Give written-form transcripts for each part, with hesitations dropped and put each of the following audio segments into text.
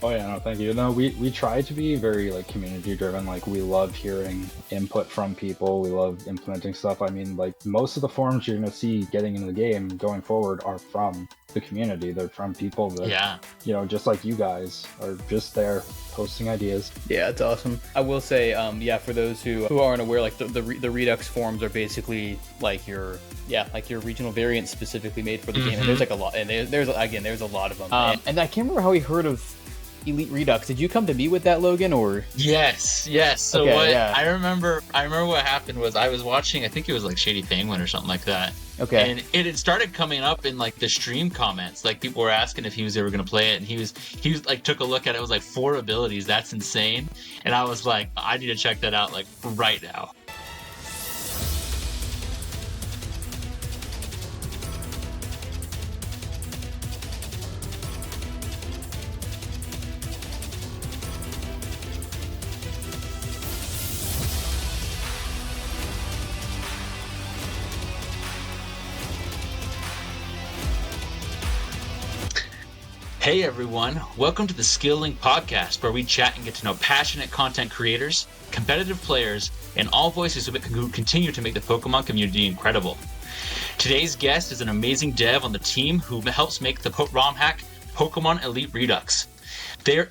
Oh yeah, no, thank you. No, we try to be very like community driven. Like we love hearing input from people. We love implementing stuff. I mean, like most of the forums you're gonna see getting into the game going forward are from the community. They're from people that, Yeah. just like you guys are just there posting ideas. Yeah, it's awesome. I will say, yeah, for those who aren't aware, like the Redux forums are basically like your regional variants specifically made for the game. And there's like a lot, and there's a lot of them. And I can't remember how we heard of Elite Redux. Did you come to me with that, Logan, or? Yes. So Okay, yeah. I remember what happened was I was watching, I think it was like Shady Penguin or something like that. Okay. And it had started coming up in like the stream comments. Like people were asking if he was ever gonna play it, and he was like took a look at it. It was like 4 abilities. That's insane. And I was like, I need to check that out like right now. Hey everyone, welcome to the Skill Link podcast, where we chat and get to know passionate content creators, competitive players, and all voices who continue to make the Pokemon community incredible. Today's guest is an amazing dev on the team who helps make the Romhack Pokemon Elite Redux.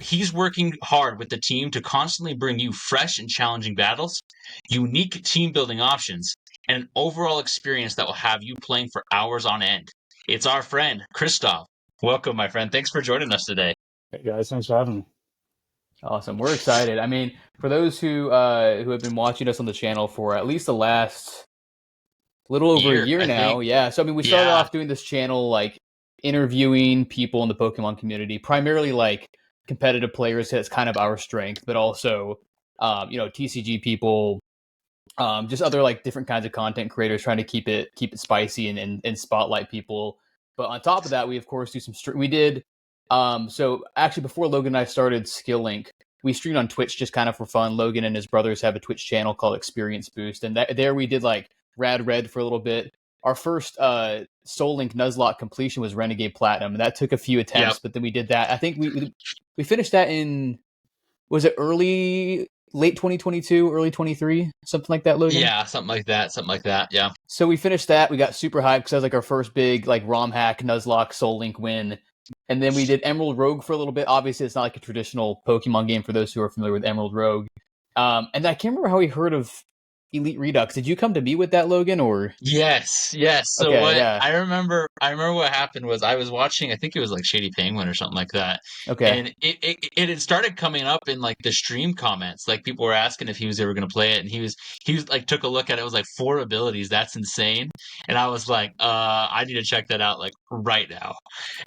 He's working hard with the team to constantly bring you fresh and challenging battles, unique team building options, and an overall experience that will have you playing for hours on end. It's our friend, Christov. Welcome, my friend. Thanks for joining us today. Hey guys, thanks for having me. Awesome. We're excited. I mean, for those who have been watching us on the channel for at least the last little over a year I now, think. yeah. So I mean, we started off doing this channel like interviewing people in the Pokemon community, primarily like competitive players. That's kind of our strength, but also TCG people, just other like different kinds of content creators trying to keep it spicy and spotlight people. But on top of that, we of course do some we did so actually before Logan and I started Skill Link, we streamed on Twitch just kind of for fun. Logan and his brothers have a Twitch channel called Experience Boost, and there we did like Rad Red for a little bit. Our first Soul Link Nuzlocke completion was Renegade Platinum, and that took a few attempts, but then we did that. I think we finished that in, was it late 2022, early 23, something like that, Logan? Yeah, something like that. Yeah. So we finished that. We got super hyped because that was like our first big like ROM hack Nuzlocke Soul Link win. And then we did Emerald Rogue for a little bit. Obviously, it's not like a traditional Pokemon game for those who are familiar with Emerald Rogue. And I can't remember how we heard of Elite Redux. Did you come to me with that, Logan, or? Yes. So Okay, yeah. I remember what happened was I was watching, I think it was like Shady Penguin or something like that. Okay. And it had started coming up in like the stream comments. Like people were asking if he was ever gonna play it, and he was like took a look at it. It was like 4 abilities. That's insane. And I was like, I need to check that out like right now.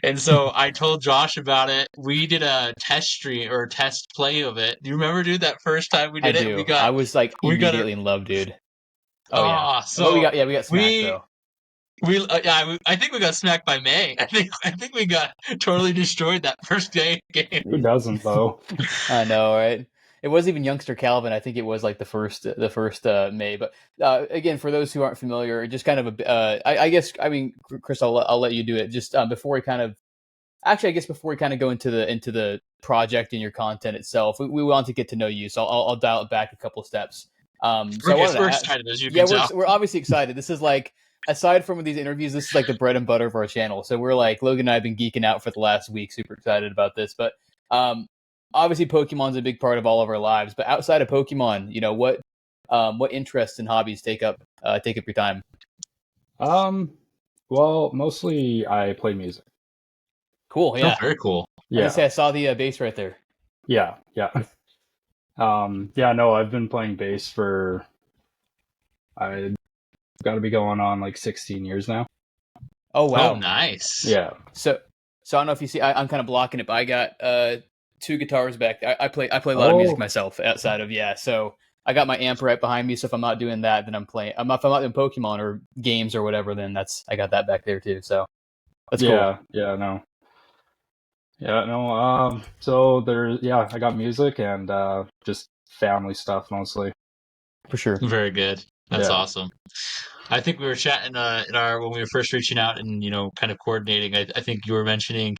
And so I told Josh about it. We did a test stream or test play of it. Do you remember, dude, that first time we I did it? do. I was like We got immediately in love, dude. Oh yeah. But so we got smacked we though. I think we got smacked by May. I think we got totally destroyed that first game. Who doesn't though? I know, right? It wasn't even Youngster Calvin. I think it was like the first May. But again, for those who aren't familiar, just kind of I guess, I mean, Chris, I'll let you do it. Just before we kind of, actually, I guess before we kind of go into the project and your content itself, we want to get to know you. So I'll dial it back a couple steps. We're excited, as you can tell. We're obviously excited. This is like, aside from these interviews, this is like the bread and butter of our channel. So we're like, Logan and I have been geeking out for the last week, super excited about this. But obviously Pokemon's a big part of all of our lives. But outside of Pokemon, what interests and hobbies take up your time? Well, mostly I play music. Cool, yeah. Oh, very cool. Yeah. I saw the bass right there. Yeah. No, I've been playing bass for, I got to be going on like 16 years now. Oh wow, Oh, nice. Yeah. So I don't know if you see, I'm kind of blocking it, but I got 2 guitars back. I play a lot of music myself outside of, So I got my amp right behind me. So if I'm not doing that, then I'm playing. If I'm not doing Pokemon or games or whatever, then I got that back there too. So that's cool. So I got music and just family stuff mostly. For sure. Very good. That's Yeah. awesome. I think we were chatting in our when we were first reaching out and kind of coordinating. I think you were mentioning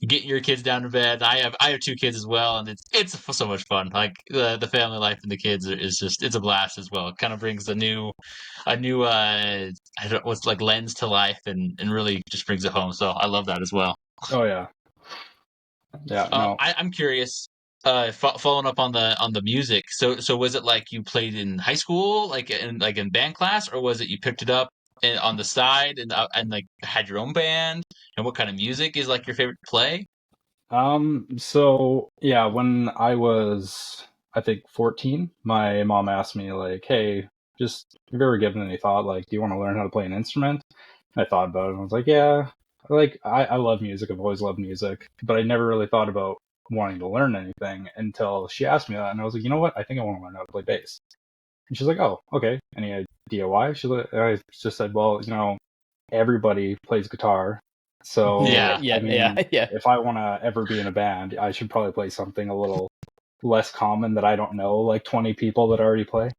getting your kids down to bed. I have two kids as well, and it's so much fun. Like the family life and the kids is just it's a blast as well. It kind of brings a new I don't what's like lens to life and really just brings it home. So I love that as well. Oh yeah. Yeah. No. I'm curious. Following up on the music. So was it like you played in high school, like in band class, or was it you picked it up on the side and like had your own band? And what kind of music is like your favorite to play? So yeah, when I was, I think 14, my mom asked me like, "Hey, just have you ever given any thought, like, do you want to learn how to play an instrument?" And I thought about it and I was like, "Yeah, like I love music. I've always loved music, but I never really thought about wanting to learn anything until she asked me that, and I was like, you know what? I think I want to learn how to play bass." And she's like, "Oh, okay. Any idea why?" I just said, "Well, everybody plays guitar. So, Yeah. Yeah, I yeah, mean, yeah. if I want to ever be in a band, I should probably play something a little less common that I don't know, like 20 people that already play."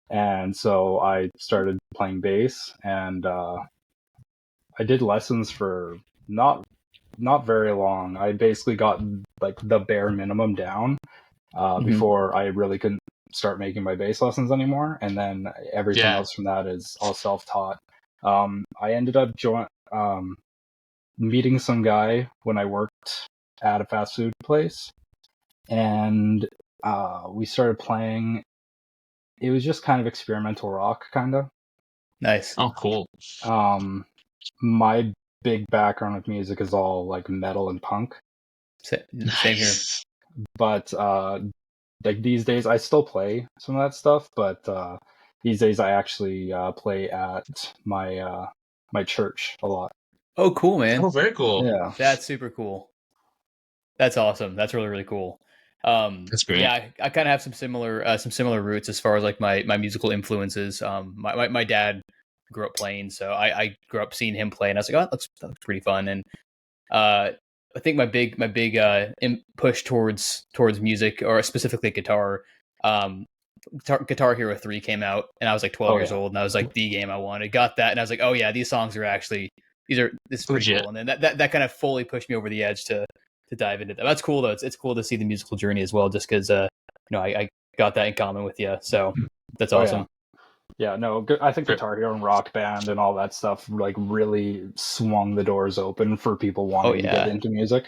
And so I started playing bass, and I did lessons for not not very long. I basically got like the bare minimum down before I really couldn't start making my bass lessons anymore, and then everything Yeah. else from that is all self-taught. I ended up meeting some guy when I worked at a fast food place, and we started playing. It was just kind of experimental rock, kind of. Nice. Oh, cool. Um, my big background with music is all like metal and punk, Same here. Nice. but like these days I still play some of that stuff, but these days I actually play at my church a lot. Oh, cool, man. Oh, very cool. Yeah. That's super cool. That's awesome. That's really, really cool. That's great. Yeah, I kind of have some similar roots as far as like my musical influences. My dad grew up playing, so I grew up seeing him play, and I was like, oh, that looks pretty fun. And I think my big push towards music, or specifically guitar, Guitar Hero 3 came out, and I was like 12 Oh years yeah. old, and I was like the game I wanted. Got that, and I was like, oh yeah, these songs are actually this is pretty Legit. cool. And then that kind of fully pushed me over the edge to dive into that. That's cool though. It's cool to see the musical journey as well, just because I got that in common with you. So that's Oh awesome. yeah. Yeah, no, I think Sure. Guitar Hero and Rock Band and all that stuff like really swung the doors open for people Oh wanting to get yeah, into music.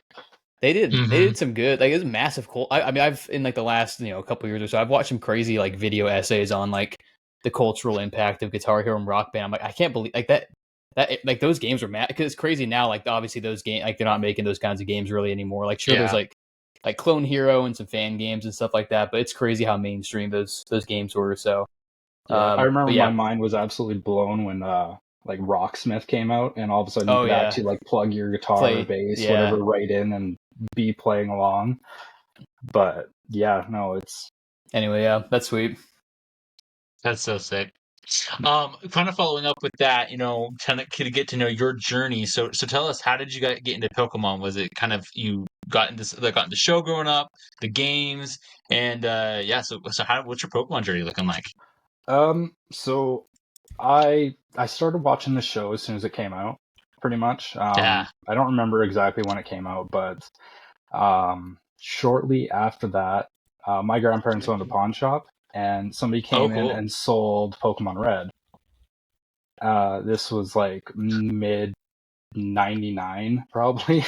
they did. They Hmm. did some good. Like it was massive. Cool. I mean, I've in like the last couple years or so, I've watched some crazy like video essays on like the cultural impact of Guitar Hero and Rock Band. I'm like, I can't believe like that like those games are mad because it's crazy now. Like obviously those games like they're not making those kinds of games really anymore. Like sure, there's Yeah. like Clone Hero and some fan games and stuff like that, but it's crazy how mainstream those games were. So Yeah, I remember but my yeah, mind was absolutely blown when like Rocksmith came out, and all of a sudden you oh could yeah, actually like plug your guitar or play bass, yeah. whatever, right in and be playing along. But yeah, no, it's Anyway, yeah, that's sweet. That's so sick. Kind of following up with that, kind of to get to know your journey. So tell us, how did you get into Pokemon? Was it kind of you got into the show growing up, the games, and yeah. So what's your Pokemon journey looking like? so I started watching the show as soon as it came out, pretty much. Yeah. I don't remember exactly when it came out, but shortly after that, my grandparents owned a pawn shop, and somebody Oh, came in cool. and sold Pokemon Red. This was like mid '99, probably.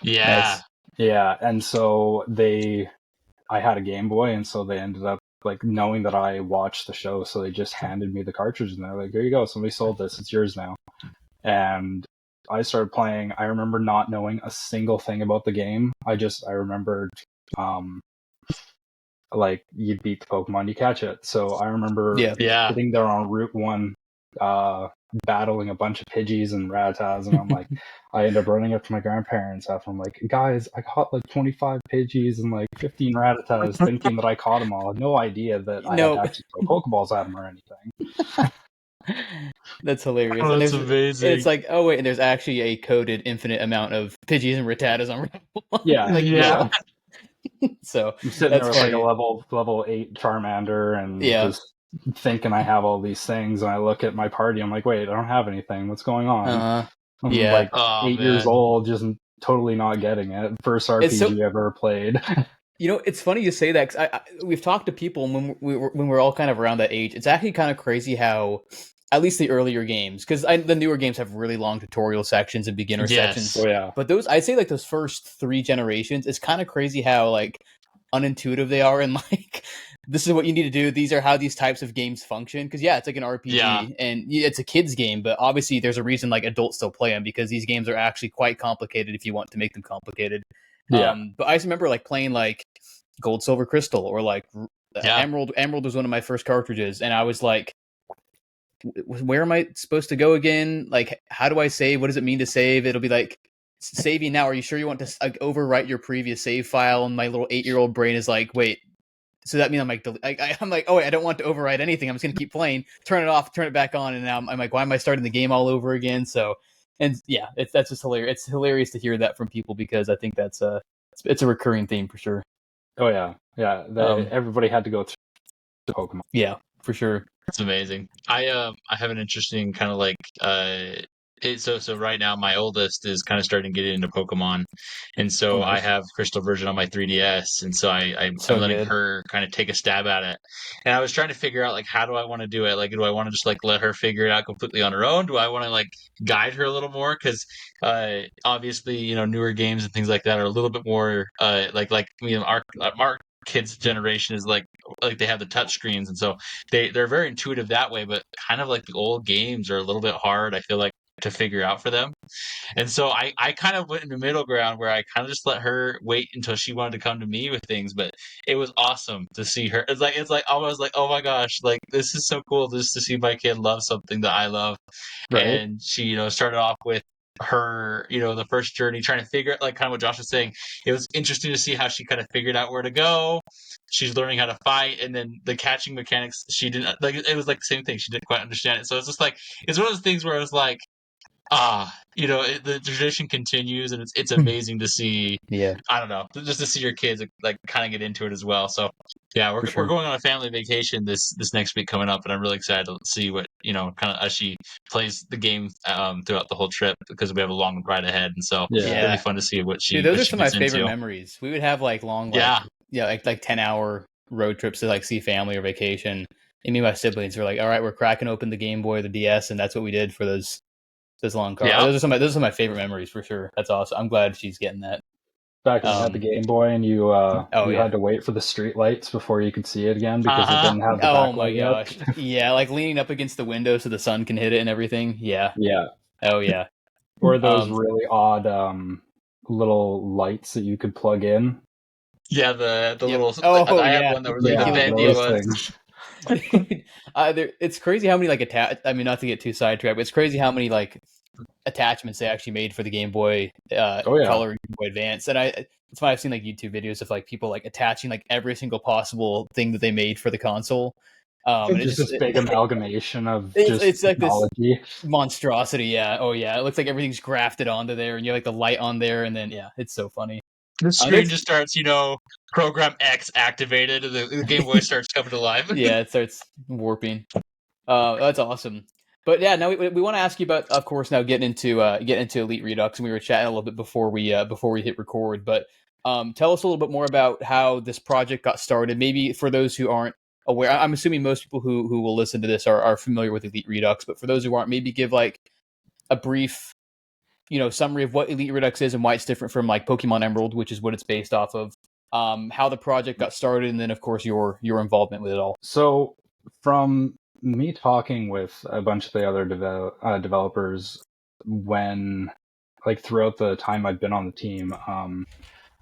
Yeah. Nice. Yeah, and so I had a Game Boy, and so they ended up like knowing that I watched the show, so they just handed me the cartridge, and they're like, "Here you go, somebody sold this, it's yours now." And I started playing. I remember not knowing a single thing about the game. I remembered, um, like you beat the Pokemon, you catch it. So I remember Yeah. Yeah. sitting there on Route One, battling a bunch of Pidgeys and Rattatas, and I'm like, I end up running up to my grandparents after I'm like, guys, I caught like 25 Pidgeys and like 15 Rattatas, thinking that I caught them all. I had no idea that I had to No, actually throw Pokeballs at them or anything. that's hilarious. Oh, And that's there's it's amazing. like, oh wait, and there's actually a coded infinite amount of Pidgeys and Rattatas on Raffle. Yeah, Like, Yeah. no. So I'm sitting there that's with like a funny. level 8 Charmander and Yeah. just thinking I have all these things, and I look at my party, I'm like, wait, I don't have anything. What's going on? I'm Yeah. like Oh 8 years man. old, just totally not getting it. First It's so RPG ever played. it's funny you say that because we've talked to people when we're all kind of around that age. It's actually kind of crazy how, at least the earlier games, because the newer games have really long tutorial sections and beginner sections. Yes. Oh yeah, But I'd say like those first 3 generations, it's kind of crazy how like unintuitive they are, and like this is what you need to do. These are how these types of games function. Because yeah, it's like an Yeah. RPG and it's a kids game, but obviously there's a reason like adults still play them because these games are actually quite complicated if you want to make them complicated. yeah. But I just remember like playing like Gold, Silver, Crystal, or like Yeah. Emerald. Emerald was one of my first cartridges, and I was like, where am I supposed to go again? Like, how do I save? What does it mean to save? It'll be like, saving now. Are you sure you want to like overwrite your previous save file? And my little 8-year-old brain is like, wait. So that means I'm like, I'm like, oh wait, I don't want to overwrite anything. I'm just gonna keep playing. Turn it off, turn it back on, and now I'm like, why am I starting the game all over again? So, and yeah, that's just hilarious. It's hilarious to hear that from people because I think that's it's a recurring theme for sure. Oh yeah, yeah. Everybody had to go through Pokemon. Yeah, for sure. It's amazing. I have an interesting kind of like so right now my oldest is kind of starting to get into Pokemon, and Oh so I nice. have Crystal version on my 3DS, and so I'm So letting good. her kind of take a stab at it, and I was trying to figure out like how do I want to do it? Like, do I want to just like let her figure it out completely on her own? Do I want to like guide her a little more? Because obviously newer games and things like that are a little bit more like our kids generation is like they have the touch screens, and so they're very intuitive that way, but kind of like the old games are a little bit hard, I feel like, to figure out for them. And so I kind of went in the middle ground where I kind of just let her wait until she wanted to come to me with things. But it was awesome to see her. It's like almost like, oh my gosh, like this is so cool just to see my kid love something that I love. Right. And she, started off with her, the first journey, trying to figure out, like kind of what Josh was saying. It was interesting to see how she kind of figured out where to go. She's learning how to fight, and then the catching mechanics, she didn't like. It was like the same thing. She didn't quite understand it. So it's just like it's one of those things where I was like, the tradition continues, and it's amazing to see. Yeah, I don't know, just to see your kids like kind of get into it as well. So yeah, for we're sure. going on a family vacation this next week coming up, and I'm really excited to see what kind of as she plays the game throughout the whole trip because we have a long ride ahead, and so Yeah. it'll be Yeah. fun to see what Dude, she those what are she some of my gets favorite into. memories. We would have like long, like Yeah, yeah, like 10-hour road trips to like see family or vacation. And me and my siblings were like, all right, we're cracking open the Game Boy or the DS, and that's what we did for those long car. yeah. Those are some of my favorite memories for sure. That's awesome. I'm glad she's getting that. Back when you had the Game Boy and Oh you yeah. had to wait for the street lights before you could see it again because it Uh-huh. didn't have the Oh my backlight yet. gosh. Yeah, like leaning up against the window so the sun can hit it and everything. Yeah. Yeah. Oh yeah. Or those Um really odd little lights that you could plug in. Yeah, the yep. little Oh I have yeah. one that was like the Yeah, Ridiculous bendy those big. ones. things. It's crazy how many like I mean, not to get too sidetracked, but it's crazy how many like attachments they actually made for the Game Boy Oh yeah. Color and Game Boy Advance. And it's why I've seen like YouTube videos of like people like attaching like every single possible thing that they made for the console. And Just this big amalgamation of just it's like this technology. monstrosity. Yeah. Oh yeah. It looks like everything's grafted onto there, and you have like the light on there, and then yeah, it's so funny. The screen There's just starts, program X activated, and the Game Boy starts coming to life. yeah, it starts warping. That's awesome. But yeah, now we want to ask you about, of course, now getting into Elite Redux, and we were chatting a little bit before we hit record. But tell us a little bit more about how this project got started. Maybe for those who aren't aware, I'm assuming most people who will listen to this are familiar with Elite Redux. But for those who aren't, maybe give like a brief, summary of what Elite Redux is and why it's different from like Pokemon Emerald, which is what it's based off of. How the project got started, and then of course your involvement with it all. So from me talking with a bunch of the other developers when like throughout the time I've been on the team,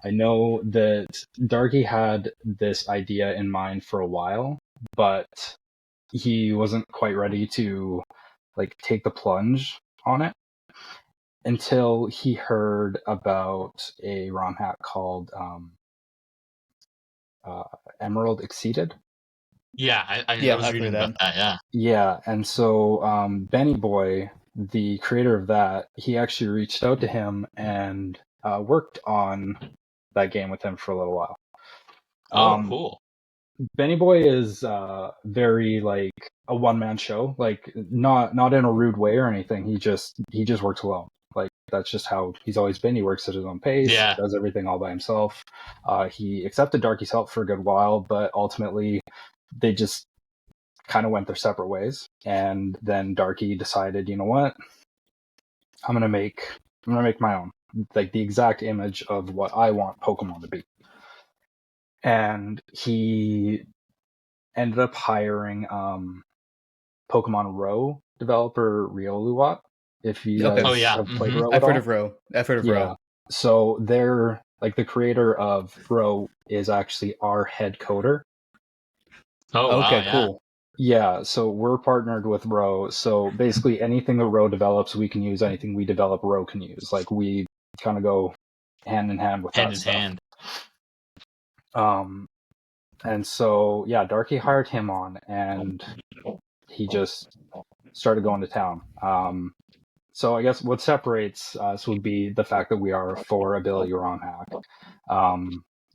I know that Darky had this idea in mind for a while, but he wasn't quite ready to like take the plunge on it until he heard about a ROM hack called Emerald Exceeded. Yeah, I Yeah, was I've reading heard about that. that. Yeah. Yeah, and so Benny Boy, the creator of that, he actually reached out to him and worked on that game with him for a little while. Oh, Um, cool. Benny Boy is very like a one-man show, like not in a rude way or anything. He just works alone. Like that's just how he's always been. He works at his own pace, Yeah. does everything all by himself. He accepted Darky's help for a good while, but ultimately they just kind of went their separate ways. And then Darky decided, you know what? I'm gonna make my own, like the exact image of what I want Pokemon to be. And he ended up hiring Pokemon Row developer Rioluwat. If you guys Okay. have played Row at I've all. heard of Row. I've heard of Yeah. Row. So they're like the creator of Row is actually our head coder. Oh, wow, Okay, yeah. cool. Yeah, so we're partnered with Row. So basically anything that Row develops, we can use. Anything we develop, Row can use. Like we kind of go hand in hand with Hand that in stuff. hand. And so yeah, Darky hired him on, and he just started going to town. So I guess what separates us would be the fact that we are a 4-ability Romhack.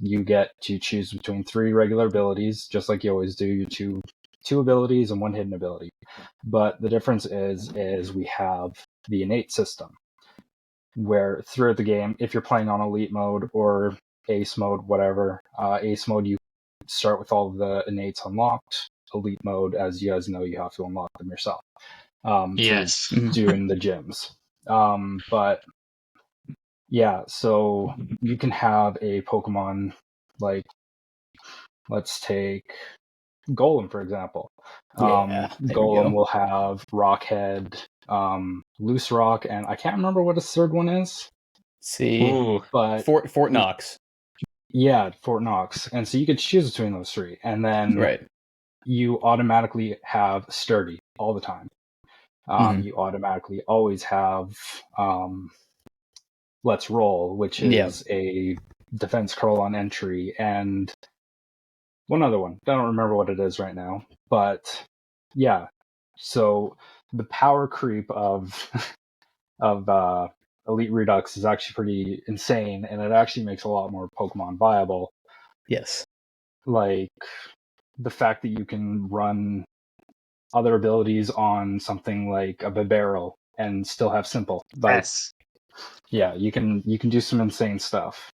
You get to choose between 3 regular abilities, just like you always do. You choose 2 abilities and 1 hidden ability. But the difference is we have the innate system, where throughout the game, if you're playing on Elite mode or Ace mode, whatever, Ace mode, you start with all of the innates unlocked. Elite mode, as you guys know, you have to unlock them yourself. Yes. Through doing the gyms. But yeah, so you can have a Pokemon like, let's take Golem for example. Yeah, there we Golem go. will have Rockhead, Loose Rock, and I can't remember what his third one is. See, Ooh. But Fort Knox. Yeah, Fort Knox. And so you could choose between those 3, and then Right. you automatically have Sturdy all the time. You automatically always have Let's Roll, which is a defense curl on entry, and one other one. I don't remember what it is right now. But yeah, so the power creep of Elite Redux is actually pretty insane, and it actually makes a lot more Pokemon viable. Yes. Like the fact that you can run other abilities on something like a Bibarel and still have simple. Like, Yes. yeah, you can do some insane stuff.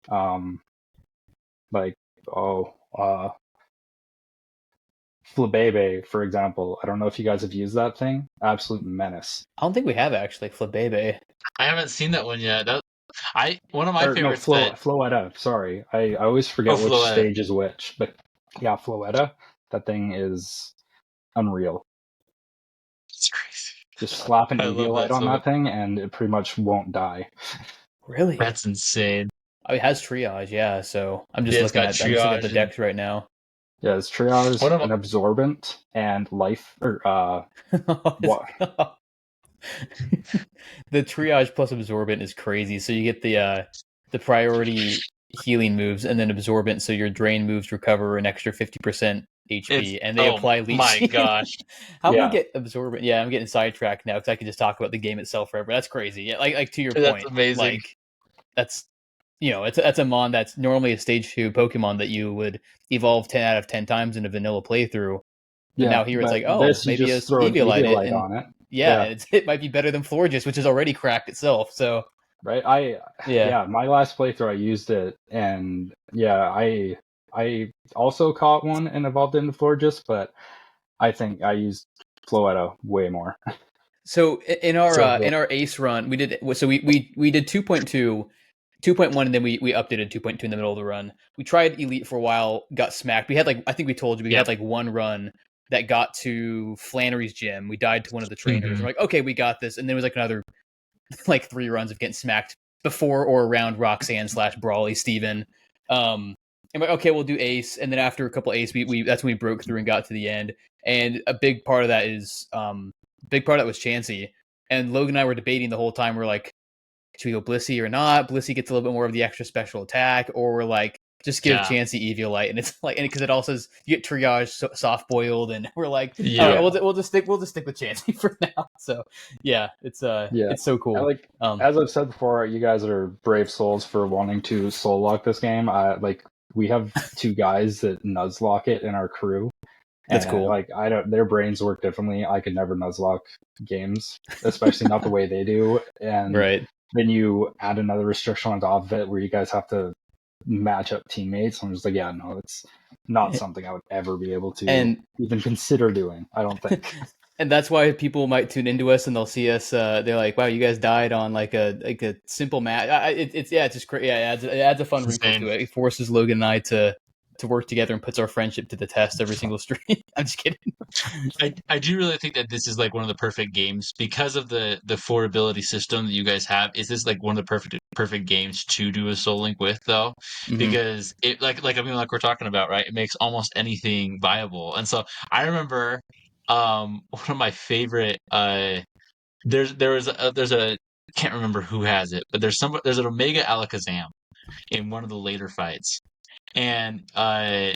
Like Flabebe, for example. I don't know if you guys have used that thing. Absolute menace. I don't think we have actually. Flabebe. I haven't seen that one yet. One of my Or no, favorites that Floetta. Sorry, I always forget which Floetta. stage is which. But yeah, Floetta. That thing is unreal. It's crazy. Just slap an I love Eviolite that on so that thing, and it pretty much won't die. Really? That's insane. Oh, it has triage, yeah. So I'm just Yeah, it's looking got at I'm just looking at the triage decks right now. Yeah, it's triage, One of an absorbent, and life. Or what? The triage plus absorbent is crazy. So you get the priority healing moves and then absorbent, so your drain moves recover an extra 50% HP, and they apply leech my seed. gosh. How do Yeah. we get absorbent? Yeah, I'm getting sidetracked now because I could just talk about the game itself forever. That's crazy. Yeah, like to your That's point, amazing. like that's that's a mon that's normally a stage 2 Pokemon that you would evolve 10 out of 10 times in a vanilla playthrough. But Yeah, now here it's but like, oh, this you maybe a just throw an Eviolite it, Eviolite and on it. yeah, it might be better than Florges, which is already cracked itself. So Right. yeah. My last playthrough I used it, and yeah, I also caught one and evolved into Florges, but I think I used Floetta way more. So in our So cool. in our ace run, we did we did 2.2, 2.1, and then we updated 2.2 in the middle of the run. We tried Elite for a while, got smacked. We had I think we told you we had one run that got to Flannery's gym. We died to one of the trainers. We're like, okay, we got this, and then it was another 3 runs of getting smacked before or around Roxanne/Brawly Steven. And we're like, okay, we'll do Ace, and then after a couple Ace, we that's when we broke through and got to the end. And a big part of that is big part of that was Chansey. And Logan and I were debating the whole time. We're like, should we go Blissey or not? Blissey gets a little bit more of the extra special attack, or we're like, just give Chansey Eviolite. And it's and because it also says you get triage soft boiled, and we're like, Yeah. we'll just stick with Chansey for now. So yeah, it's so cool. As I've said before, you guys are brave souls for wanting to soul lock this game. we have two guys that nuzlocke it in our crew. That's And cool. like their brains work differently. I could never nuzlocke games, especially not the way they do. And Right. then you add another restriction on top of it where you guys have to match up teammates. I'm just like, yeah, no, it's not something I would ever be able to And even consider doing. I don't think. and that's why people might tune into us and they'll see us. They're like, "Wow, you guys died on like a simple match." It's just great. Yeah, it adds a fun wrinkle Insane. to it. It forces Logan and I to work together and puts our friendship to the test every single stream. I'm just kidding. I do really think that this is like one of the perfect games because of the affordability system that you guys have. Is this like one of the perfect games to do a Soul Link with though? Because it like I mean like we're talking about, right? It makes almost anything viable. And so I remember one of my favorite there's a can't remember who has it, but there's an Omega Alakazam in one of the later fights. And I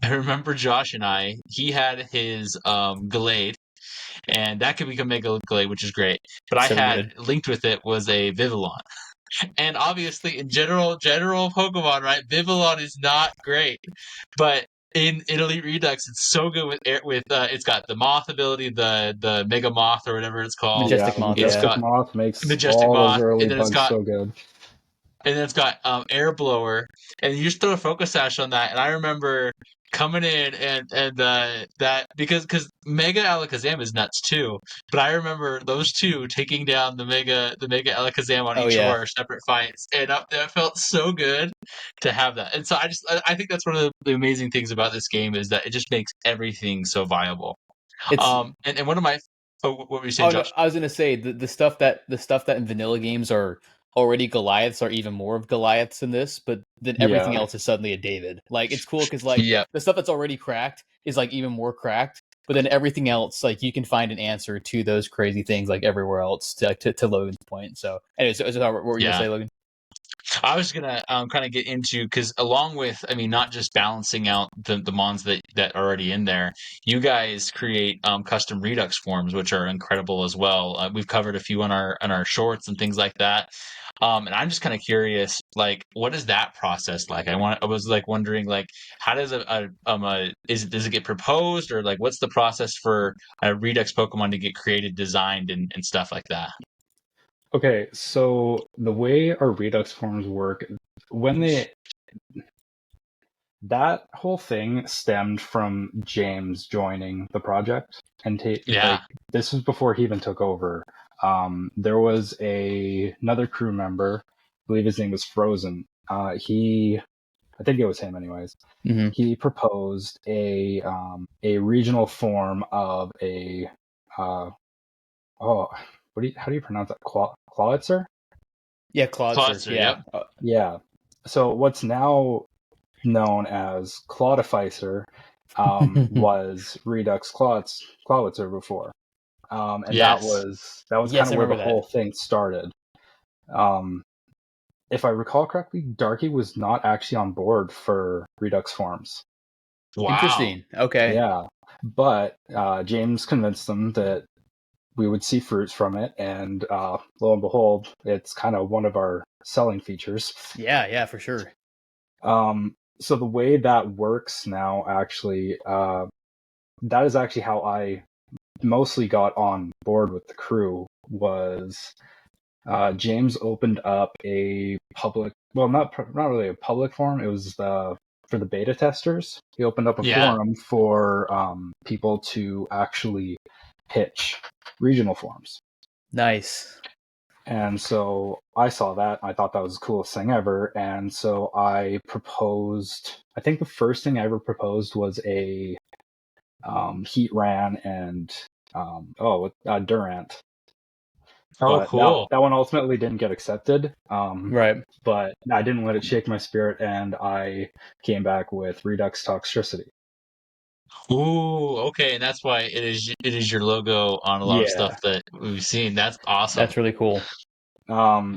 remember Josh and he had his Glade, and that could become Mega Glade, which is great. But I So had good. linked with it was a Vivillon. And obviously in general Pokemon, right? Vivillon is not great. But in Elite Redux, it's so good with it's got the Moth ability, the Mega Moth or whatever it's called. Yeah, Majestic Moth, It's yeah. Majestic got Moth makes Majestic all those Moth, early bugs so good. and then it's got Air Blower, and you just throw a Focus Sash on that. And I remember coming in and that because Mega Alakazam is nuts too. But I remember those two taking down the Mega Alakazam on Oh each of yeah. our separate fights, and that felt so good to have that. And so I think that's one of the amazing things about this game is that it just makes everything so viable. It's And one of my what were you saying, Oh no, Josh? I was gonna say the stuff that in vanilla games are already Goliaths are even more of Goliaths in this, but then everything Yeah. else is suddenly a David. Like it's cool because like Yep. the stuff that's already cracked is like even more cracked, but then everything else like you can find an answer to those crazy things like everywhere else to Logan's point. So anyway, so what were you gonna Yeah. say, Logan? I was gonna kind of get into because along with, I mean, not just balancing out the mons that are already in there, you guys create custom Redux forms, which are incredible as well. We've covered a few on our shorts and things like that. And I'm just kind of curious, like, what is that process like? I was like wondering, like, how does does it get proposed, or like, what's the process for a Redux Pokemon to get created, designed, and stuff like that? Okay, so the way our Redux forms work, when that whole thing stemmed from James joining the project and Yeah. like this was before he even took over. There was another crew member, I believe his name was Frozen. I think it was him, anyways. Mm-hmm. He proposed a regional form of a how do you pronounce that? Clawitzer? Yeah, Claude, Cluster, yeah. yep. Yeah. So what's now known as Claudificer was Redux Clawitzer before. And that Yes. was Yes, kind I of where the remember whole that. thing started. Um, if I recall correctly, Darky was not actually on board for Redux forms. Wow. Interesting. Okay. Yeah, but James convinced them that we would see fruits from it, and lo and behold, it's kind of one of our selling features. Yeah, for sure. So the way that works now, actually, that is actually how I mostly got on board with the crew. Was James opened up a public, well, not really a public forum. It was for the beta testers. He opened up a Yeah. forum for people to actually pitch regional forums. Nice. And so I saw that. I thought that was the coolest thing ever. And so I proposed, I think the first thing I ever proposed was a Heat Ran and Durant. Oh, But cool. that one ultimately didn't get accepted. Right. But I didn't let it shake my spirit, and I came back with Redux Toxicity. Ooh, okay, and that's why it is your logo on a lot of stuff Yeah. that we've seen. That's awesome. That's really cool.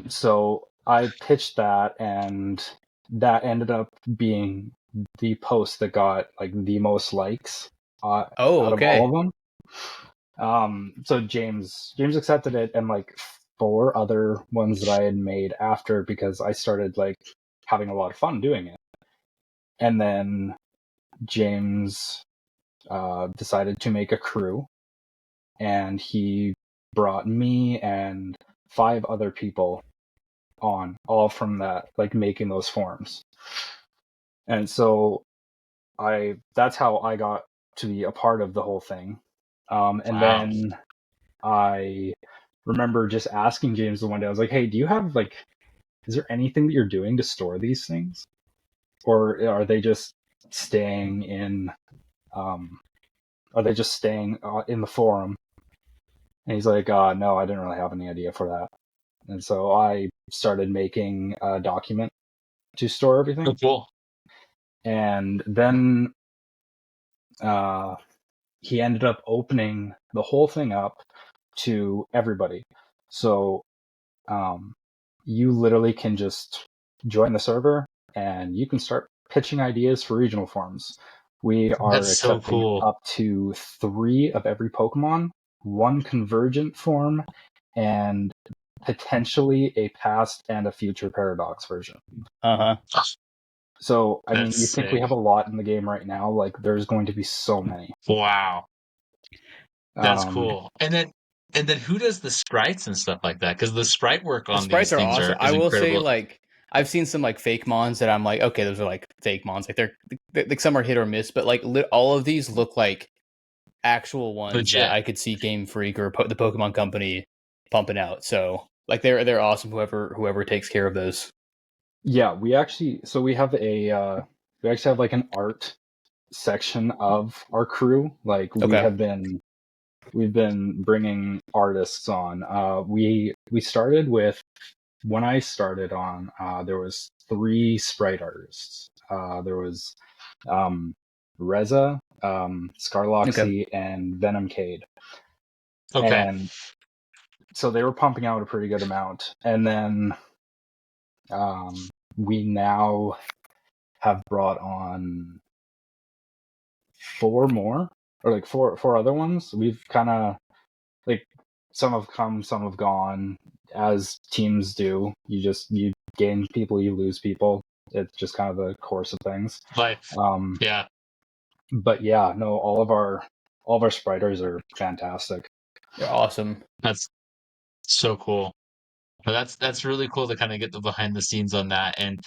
So I pitched that, and that ended up being the post that got like the most likes Oh, out of all okay. of them. So James accepted it, and like four other ones that I had made after, because I started like having a lot of fun doing it. and then James decided to make a crew, and he brought me and 5 other people on, all from that, like making those forms. And so that's how I got to be a part of the whole thing. And Wow. then I remember just asking James the one day, I was like, hey, do you have is there anything that you're doing to store these things? Or are they just staying in in the forum? And he's like, no, I didn't really have any idea for that. And so I started making a document to store everything. Oh, cool. And then he ended up opening the whole thing up to everybody. So you literally can just join the server and you can start pitching ideas for regional forums. We are That's so accepting cool. up to 3 of every Pokemon, 1 convergent form, and potentially a past and a future Paradox version. So, I mean, That's you think we sick. have a lot in the game right now, like there's going to be so many. Wow. That's cool. And then who does the sprites and stuff like that? Because the sprite work The on sprites these are things awesome. is I will say, incredible. like, I've seen some like fake mons that I'm like, okay, those are like fake mons. Like they're like some are hit or miss, but like all of these look like actual ones that Legit. I could see Game Freak or the Pokemon Company pumping out. So like they're awesome. Whoever takes care of those. Yeah, we actually have like an art section of our crew. Like Okay. we've been bringing artists on. We started with, when I started on, there was 3 sprite artists. There was Reza, Okay. Scarloxy, and Venomcade. Okay. And so they were pumping out a pretty good amount. And then we now have brought on 4 more, or like four other ones. We've kind of, like, some have come, some have gone, as teams do. You gain people, you lose people. It's just kind of the course of things. Life. Yeah. But yeah, no, all of our spriters are fantastic. They're awesome. That's so cool. But that's really cool to kind of get the behind the scenes on that, and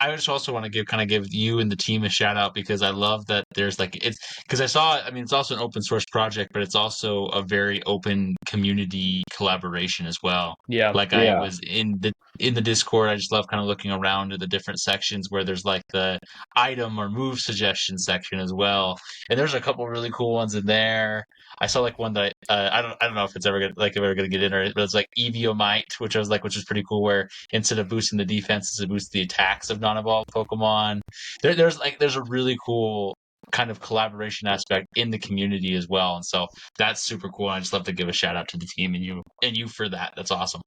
I just also want to give you and the team a shout out because I love that there's like it's because I saw, I mean, it's also an open source project, but it's also a very open community collaboration as well. Yeah. Like I Yeah, was in the Discord, I just love kind of looking around at the different sections where there's like the item or move suggestion section as well, and there's a couple really cool ones in there. I saw like one that I don't know if it's ever gonna get in, or but it's like Eviomite, which I was like, which is pretty cool. Where instead of boosting the defenses, it boosts the attacks of non-evolved Pokemon. There's a really cool kind of collaboration aspect in the community as well, and so that's super cool. I just love to give a shout out to the team and you for that. That's awesome.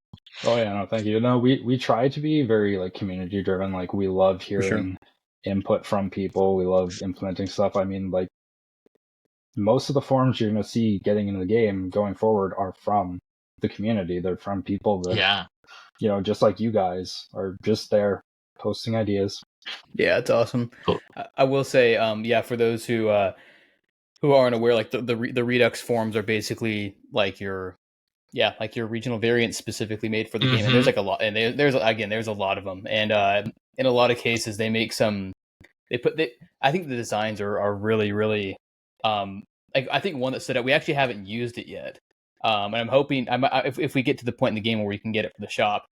oh yeah, no, thank you. No, we try to be very like community driven. Like we love For sure. hearing input from people. We love implementing stuff. I mean, like, most of the forums you're going to see getting into the game going forward are from the community. They're from people that, Yeah. just like you guys, are just there posting ideas. Yeah, it's awesome. Cool. I will say, yeah, for those who aren't aware, like the Redux forms are basically like your regional variants specifically made for the game, and there's like a lot, and there's a lot of them, and in a lot of cases I think the designs are really really like I think one that stood out. We actually haven't used it yet, and I'm hoping if we get to the point in the game where we can get it for the shop,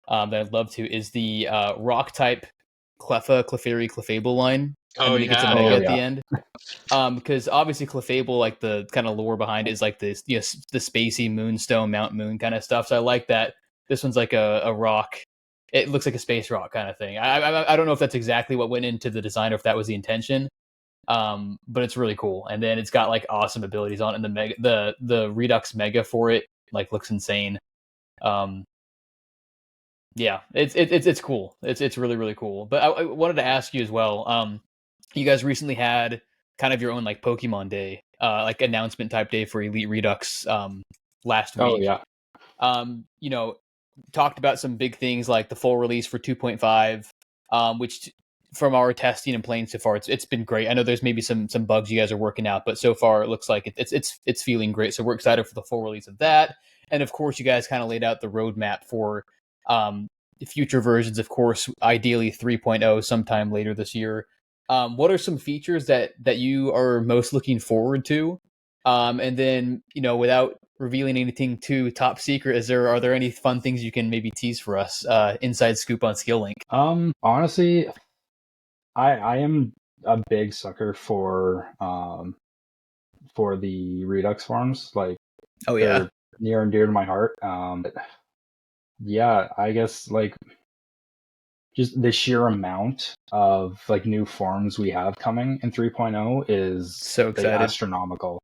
that I'd love to, is the rock type Clefairy Clefable line, and Oh then it gets a yeah, mega Oh at the yeah, end. Because obviously Clefable, like the kind of lore behind it is like this, the spacey Moonstone, Mount Moon kind of stuff. So I like that. This one's like a rock. It looks like a space rock kind of thing. I don't know if that's exactly what went into the design or if that was the intention. But it's really cool. And then it's got like awesome abilities on it. And the Redux Mega for it like looks insane. Um, yeah, it's cool. It's really really cool. But I wanted to ask you as well. You guys recently had kind of your own like Pokemon Day, like announcement type day for Elite Redux last oh week. yeah. You know, talked about some big things like the full release for 2.5, which from our testing and playing so far, it's been great. I know there's maybe some bugs you guys are working out, but so far it looks like it's feeling great. So we're excited for the full release of that. And of course, you guys kind of laid out the roadmap for future versions. Of course, ideally 3.0 sometime later this year. What are some features that you are most looking forward to? And then, without revealing anything too top secret, are there any fun things you can maybe tease for us? Inside scoop on Skill Link. Honestly, I am a big sucker for the Redux forms. Like, Oh yeah, they're near and dear to my heart. Yeah, I guess like just the sheer amount of like new forms we have coming in 3.0 is so like excited. astronomical.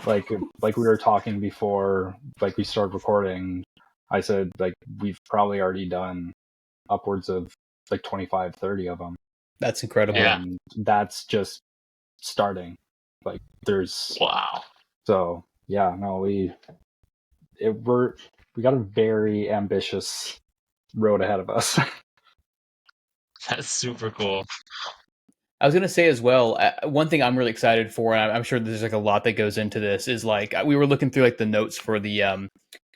like we were talking before, like we started recording, I said like we've probably already done upwards of like 25, 30 of them. That's incredible. Yeah. And that's just starting. Like there's Wow. So yeah, no, we got a very ambitious road ahead of us. That's super cool. I was gonna say as well, one thing I'm really excited for, and I'm sure there's like a lot that goes into this, is like we were looking through like the notes for the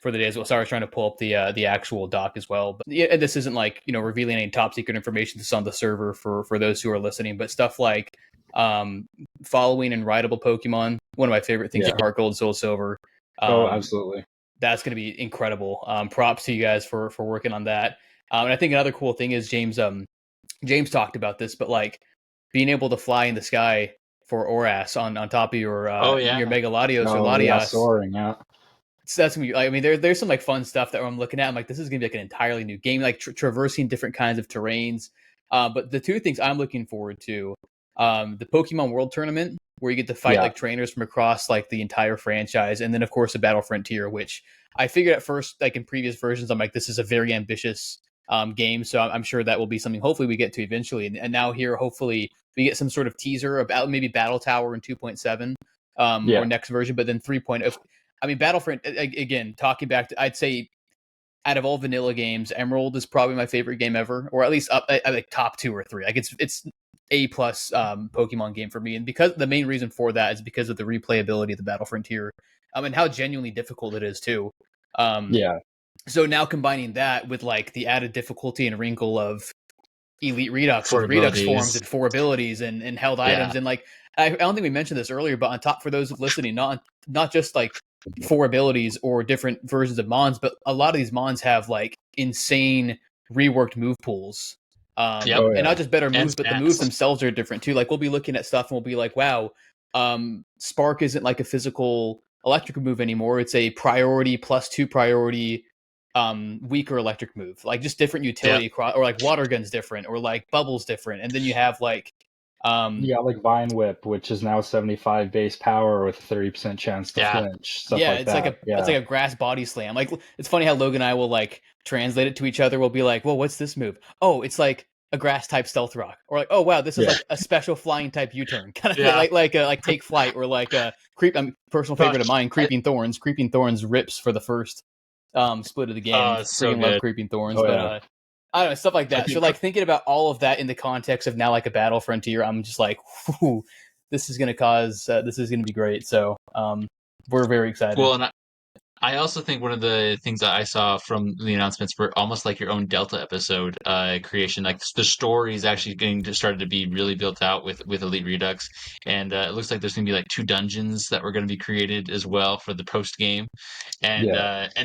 day as well. Sorry, I was trying to pull up the actual doc as well. But yeah, this isn't like revealing any top secret information that's on the server for those who are listening, but stuff like following and rideable Pokemon. One of my favorite things Yeah. in Heart Gold, Soul Silver. Oh, absolutely. That's going to be incredible. Props to you guys for working on that. And I think another cool thing is James talked about this, but like being able to fly in the sky for Oras on top of your your Mega Latios or Latias. Yeah, soaring, yeah. So that's gonna be, I mean, there's some like fun stuff that I'm looking at. I'm like, this is gonna be like an entirely new game, like traversing different kinds of terrains. But the two things I'm looking forward to, the Pokemon World Tournament, where you get to fight like trainers from across like the entire franchise, and then of course the Battle Frontier, which I figured at first, like in previous versions, I'm like, this is a very ambitious game, so I'm sure that will be something hopefully we get to eventually. And now here, hopefully we get some sort of teaser about maybe Battle Tower in 2.7 or next version, but then 3.0. I mean, Battlefront, again, talking back to, I'd say out of all vanilla games, Emerald is probably my favorite game ever, or at least up like top 2 or 3. Like it's A+ Pokemon game for me, and because the main reason for that is because of the replayability of the Battle Frontier, and how genuinely difficult it is too. So now combining that with like the added difficulty and wrinkle of Elite Redux with Redux forms and 4 abilities and held items, and like I don't think we mentioned this earlier, but on top, for those listening, not just like 4 abilities or different versions of mons, but a lot of these mons have like insane reworked move pools. And not just better moves, but the moves themselves are different too. Like we'll be looking at stuff and we'll be like, wow, Spark isn't like a physical electric move anymore. It's a priority +2 priority weaker electric move. Like just different utility or like water gun's different, or like bubbles different. And then you have like like Vine Whip, which is now 75 base power with a 30% chance to flinch. Stuff like it's that. It's like a grass body slam. Like it's funny how Logan and I will like translate it to each other. We'll be like, well, what's this move? Oh, it's like a grass type stealth rock, or like, oh wow, this is like a special flying type U-turn, kind of like take flight, or like a creep. Personal favorite of mine, Creeping Thorns. Creeping Thorns rips for the first split of the game. Freaking love Creeping Thorns, I don't know, stuff like that. So like thinking about all of that in the context of now like a Battle Frontier, I'm just like, whew, this is going to be great. So we're very excited. Well, and I also think one of the things that I saw from the announcements were almost like your own Delta episode creation. Like the story is actually started to be really built out with Elite Redux, and it looks like there's going to be like 2 dungeons that were going to be created as well for the post game, and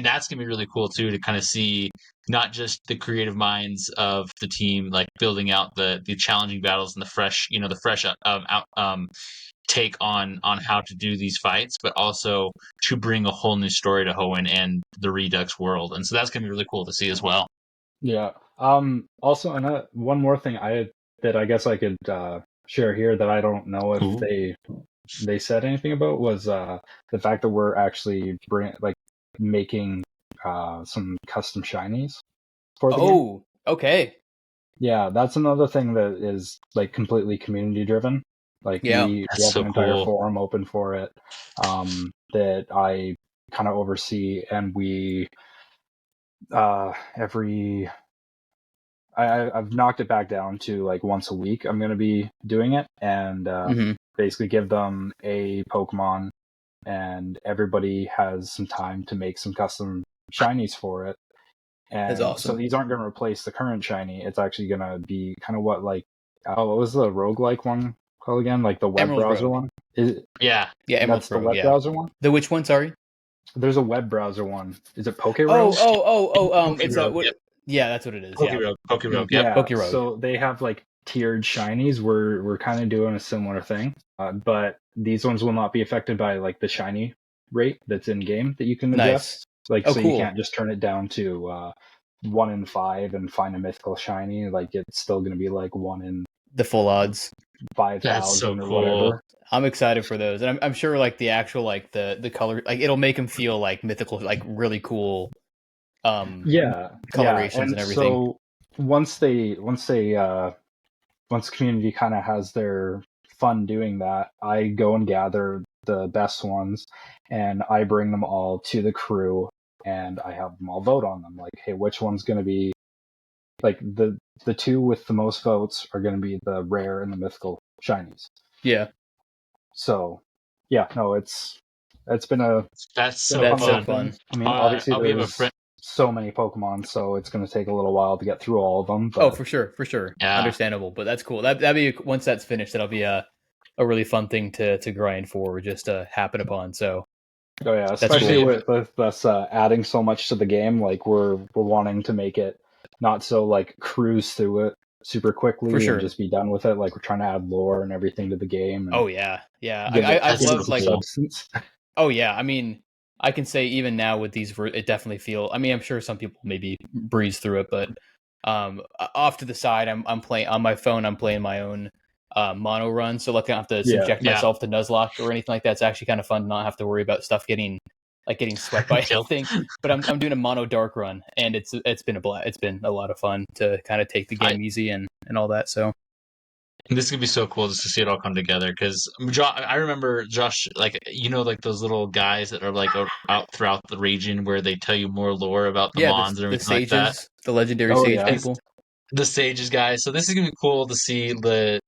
that's going to be really cool too, to kind of see not just the creative minds of the team like building out the challenging battles and the fresh take on how to do these fights, but also to bring a whole new story to Hoenn and the Redux world. And so that's going to be really cool to see as well. Yeah. Also, one more thing that I guess I could share here that I don't know if they said anything about was the fact that we're actually making some custom shinies for the game. Okay. Yeah, that's another thing that is like completely community driven. Like we have an entire forum open for it that I kind of oversee, and we every I've knocked it back down to like once a week. I'm going to be doing it and basically give them a Pokemon, and everybody has some time to make some custom shinies for it. And That's awesome. so these aren't going to replace the current shiny. It's actually going to be kind of what like what was the roguelike one called again? Like the web Emerald browser Rogue. one? Is it, Yeah. Emerald that's the Rogue, web browser one? The which one? Sorry. There's a web browser one. Is it Pokerogue? It's Pokerogue, what? yep. Yeah, that's what it is. Pokerogue, Yeah. Pokerogue. So they have like tiered shinies. We're kind of doing a similar thing, but these ones will not be affected by like the shiny rate that's in game that you can adjust. Like, so cool. you can't just turn it down to 1 in 5 and find a mythical shiny. Like, it's still going to be like 1 in the full odds. 5,000 or whatever. I'm excited for those, and I'm sure like the actual like the color, like it'll make them feel like mythical, like really cool. Colorations and everything. So once the community kind of has their fun doing that, I go and gather the best ones and I bring them all to the crew and I have them all vote on them. Like, hey, which one's going to be like the two with the most votes are going to be the rare and the mythical shinies. Yeah. So, yeah, no, it's been that's so fun. I mean, obviously there's so many Pokemon, so it's going to take a little while to get through all of them. But... Oh, for sure. Yeah. Understandable, but that's cool. That'd be once that's finished, that'll be a really fun thing to grind for, just to happen upon. So, oh yeah, especially with us adding so much to the game, like we're wanting to make it not so like cruise through it super quickly and just be done with it. Like we're trying to add lore and everything to the game. And oh yeah. I love like substance. Oh yeah, I mean, I can say even now with these, it definitely feel. I mean, I'm sure some people maybe breeze through it, but off to the side, I'm playing on my phone. I'm playing my own mono run, so like I don't have to subject myself to Nuzlocke or anything like that. It's actually kind of fun to not have to worry about stuff getting swept by anything. But I'm doing a mono dark run, and it's been a blast. It's been a lot of fun to kind of take the game easy and all that. So. And this is gonna be so cool just to see it all come together, because I remember Josh, like like those little guys that are like out throughout the region where they tell you more lore about the mons and everything sages, like that. The legendary sage people. The sages guys. So this is gonna be cool to see the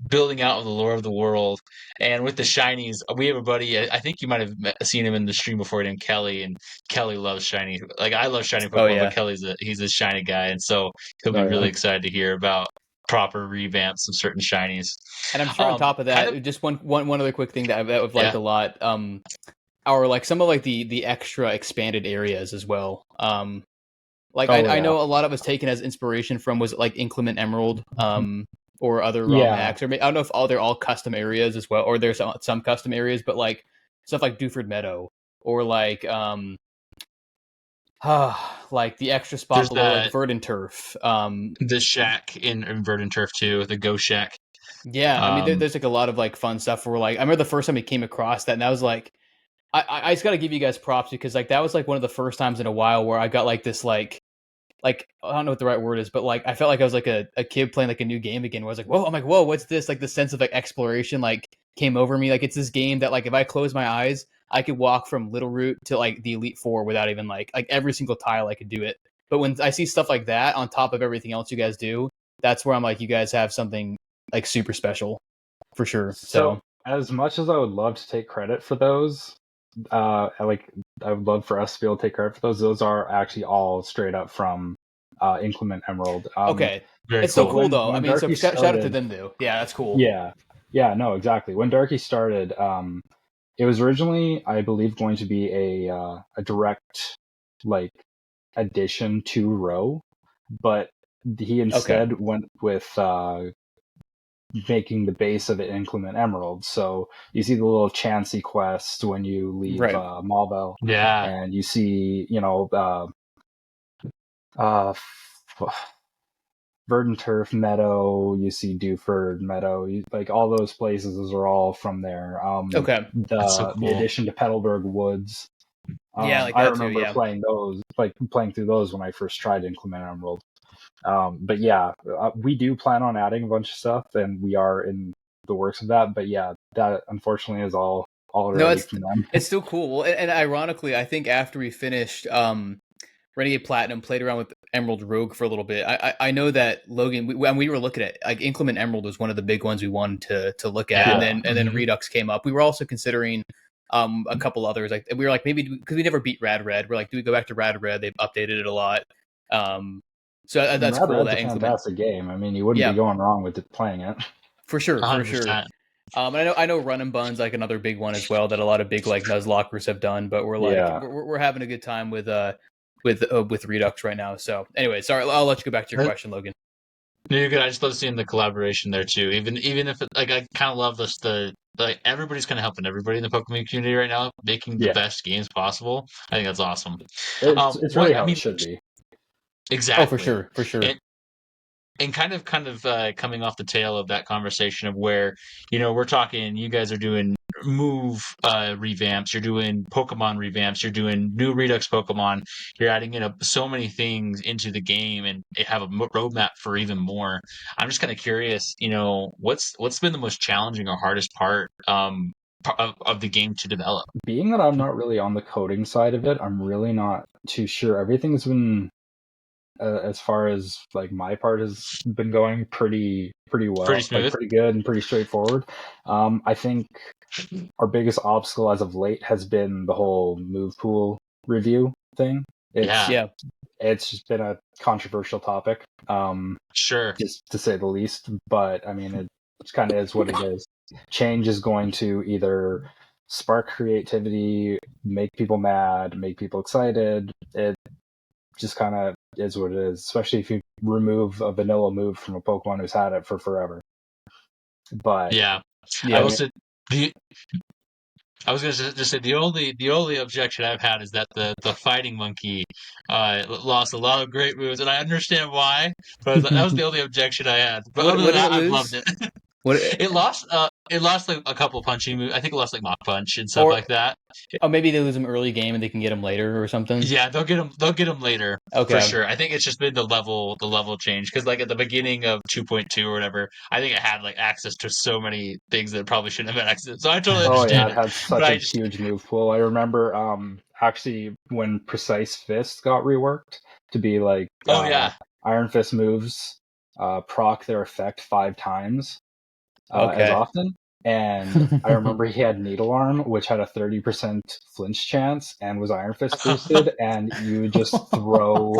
building out of the lore of the world. And with the shinies, we have a buddy. I think you might have seen him in the stream before, named Kelly, and Kelly loves shiny. Like I love shiny Pokemon, but he's a shiny guy, and so he'll be really excited to hear about proper revamps of certain shinies. And I'm sure on top of that, just one other quick thing that I've liked a lot, are like some of like the extra expanded areas as well. I know a lot of us taken as inspiration from, was it like Inclement Emerald, or other Romhacks, or I don't know if they're all custom areas as well, or there's some custom areas, but like stuff like Dewford Meadow, or like like the extra spot below, like Verdant Turf. The shack in Verdant Turf too, the Ghost Shack. Yeah, I mean, there's like a lot of like fun stuff where like I remember the first time we came across that, and I was like, I just got to give you guys props, because like that was like one of the first times in a while where I got like this like I don't know what the right word is, but like I felt like I was like a kid playing like a new game again. Where I was like, whoa, I'm like, whoa, what's this? Like the sense of like exploration like came over me. Like it's this game that like if I close my eyes, I could walk from Little Root to like the Elite Four without even like every single tile I could do it. But when I see stuff like that on top of everything else you guys do, that's where I'm like, you guys have something like super special for sure. So as much as I would love to take credit for those, I would love for us to be able to take credit for those. Those are actually all straight up from Inclement Emerald. Okay, it's so cool though. I mean, so shout out to them though. Yeah, that's cool. Yeah, no, exactly. When Darky started, it was originally, I believe, going to be a direct like addition to Row, but he instead went with making the base of it Inclement Emerald. So you see the little chancy quest when you leave Malville. Yeah. And you see, Verdant Turf Meadow, you see Dewford Meadow, like all those places are all from there. The addition to Petalburg Woods. I remember playing through those when I first tried Inclement Emerald. But yeah, we do plan on adding a bunch of stuff, and we are in the works of that. But yeah, that unfortunately is all already from them. It's still cool. Well, and ironically, I think after we finished Renegade Platinum, played around with Emerald Rogue for a little bit. I know that Logan, when we were looking at like Inclement Emerald was one of the big ones we wanted to look at, Yeah. and then Redux came up. We were also considering a couple others. Like we were like maybe because we never beat Rad Red. We're like, do we go back to Rad Red? They've updated it a lot. So that's Rad cool. Red's That a Inclement, fantastic game. I mean, you wouldn't be going wrong with playing it. for sure, for sure. 100%. And I know Run and Bun's like another big one as well that a lot of big like Nuzlockers have done. But we're like we're having a good time with Redux right now. So anyway, sorry, I'll let you go back to your question, Logan. No, you're good. I just love seeing the collaboration there too. Even if I kind of love the like everybody's kind of helping everybody in the Pokemon community right now, making the best games possible. I think that's awesome. It's really how it should be. Exactly. Oh, for sure. And kind of coming off the tail of that conversation of where, we're talking, you guys are doing move revamps, you're doing Pokemon revamps, you're doing new Redux Pokemon, you're adding in so many things into the game and have a roadmap for even more. I'm just kind of curious, what's been the most challenging or hardest part of the game to develop? Being that I'm not really on the coding side of it, I'm really not too sure. Everything's been as far as like my part has been going pretty well, Pretty smooth. like pretty good and pretty straightforward. I think our biggest obstacle as of late has been the whole move pool review thing. It's just been a controversial topic, sure, just to say the least. But I mean, it kind of is what it is. Change is going to either spark creativity, make people mad, make people excited. It just kind of is what it is, especially if you remove a vanilla move from a Pokemon who's had it for forever. But I will say I was going to just say the only objection I've had is that the fighting monkey lost a lot of great moves, and I understand why, but that was the only objection I had. But other than that, I've loved it. It lost like a couple punching moves. I think it lost like Mach Punch and stuff like that. Oh, maybe they lose them early game and they can get them later or something. Yeah, they'll get them later for sure. I think it's just been the level change because like at the beginning of 2.2 or whatever, I think it had like access to so many things that it probably shouldn't have had access. So I totally understand. It had such a huge move pool. I remember actually when Precise Fist got reworked to be like Iron Fist moves proc their effect 5 times as often. And I remember he had Needle Arm, which had a 30% flinch chance and was Iron Fist boosted, and you just throw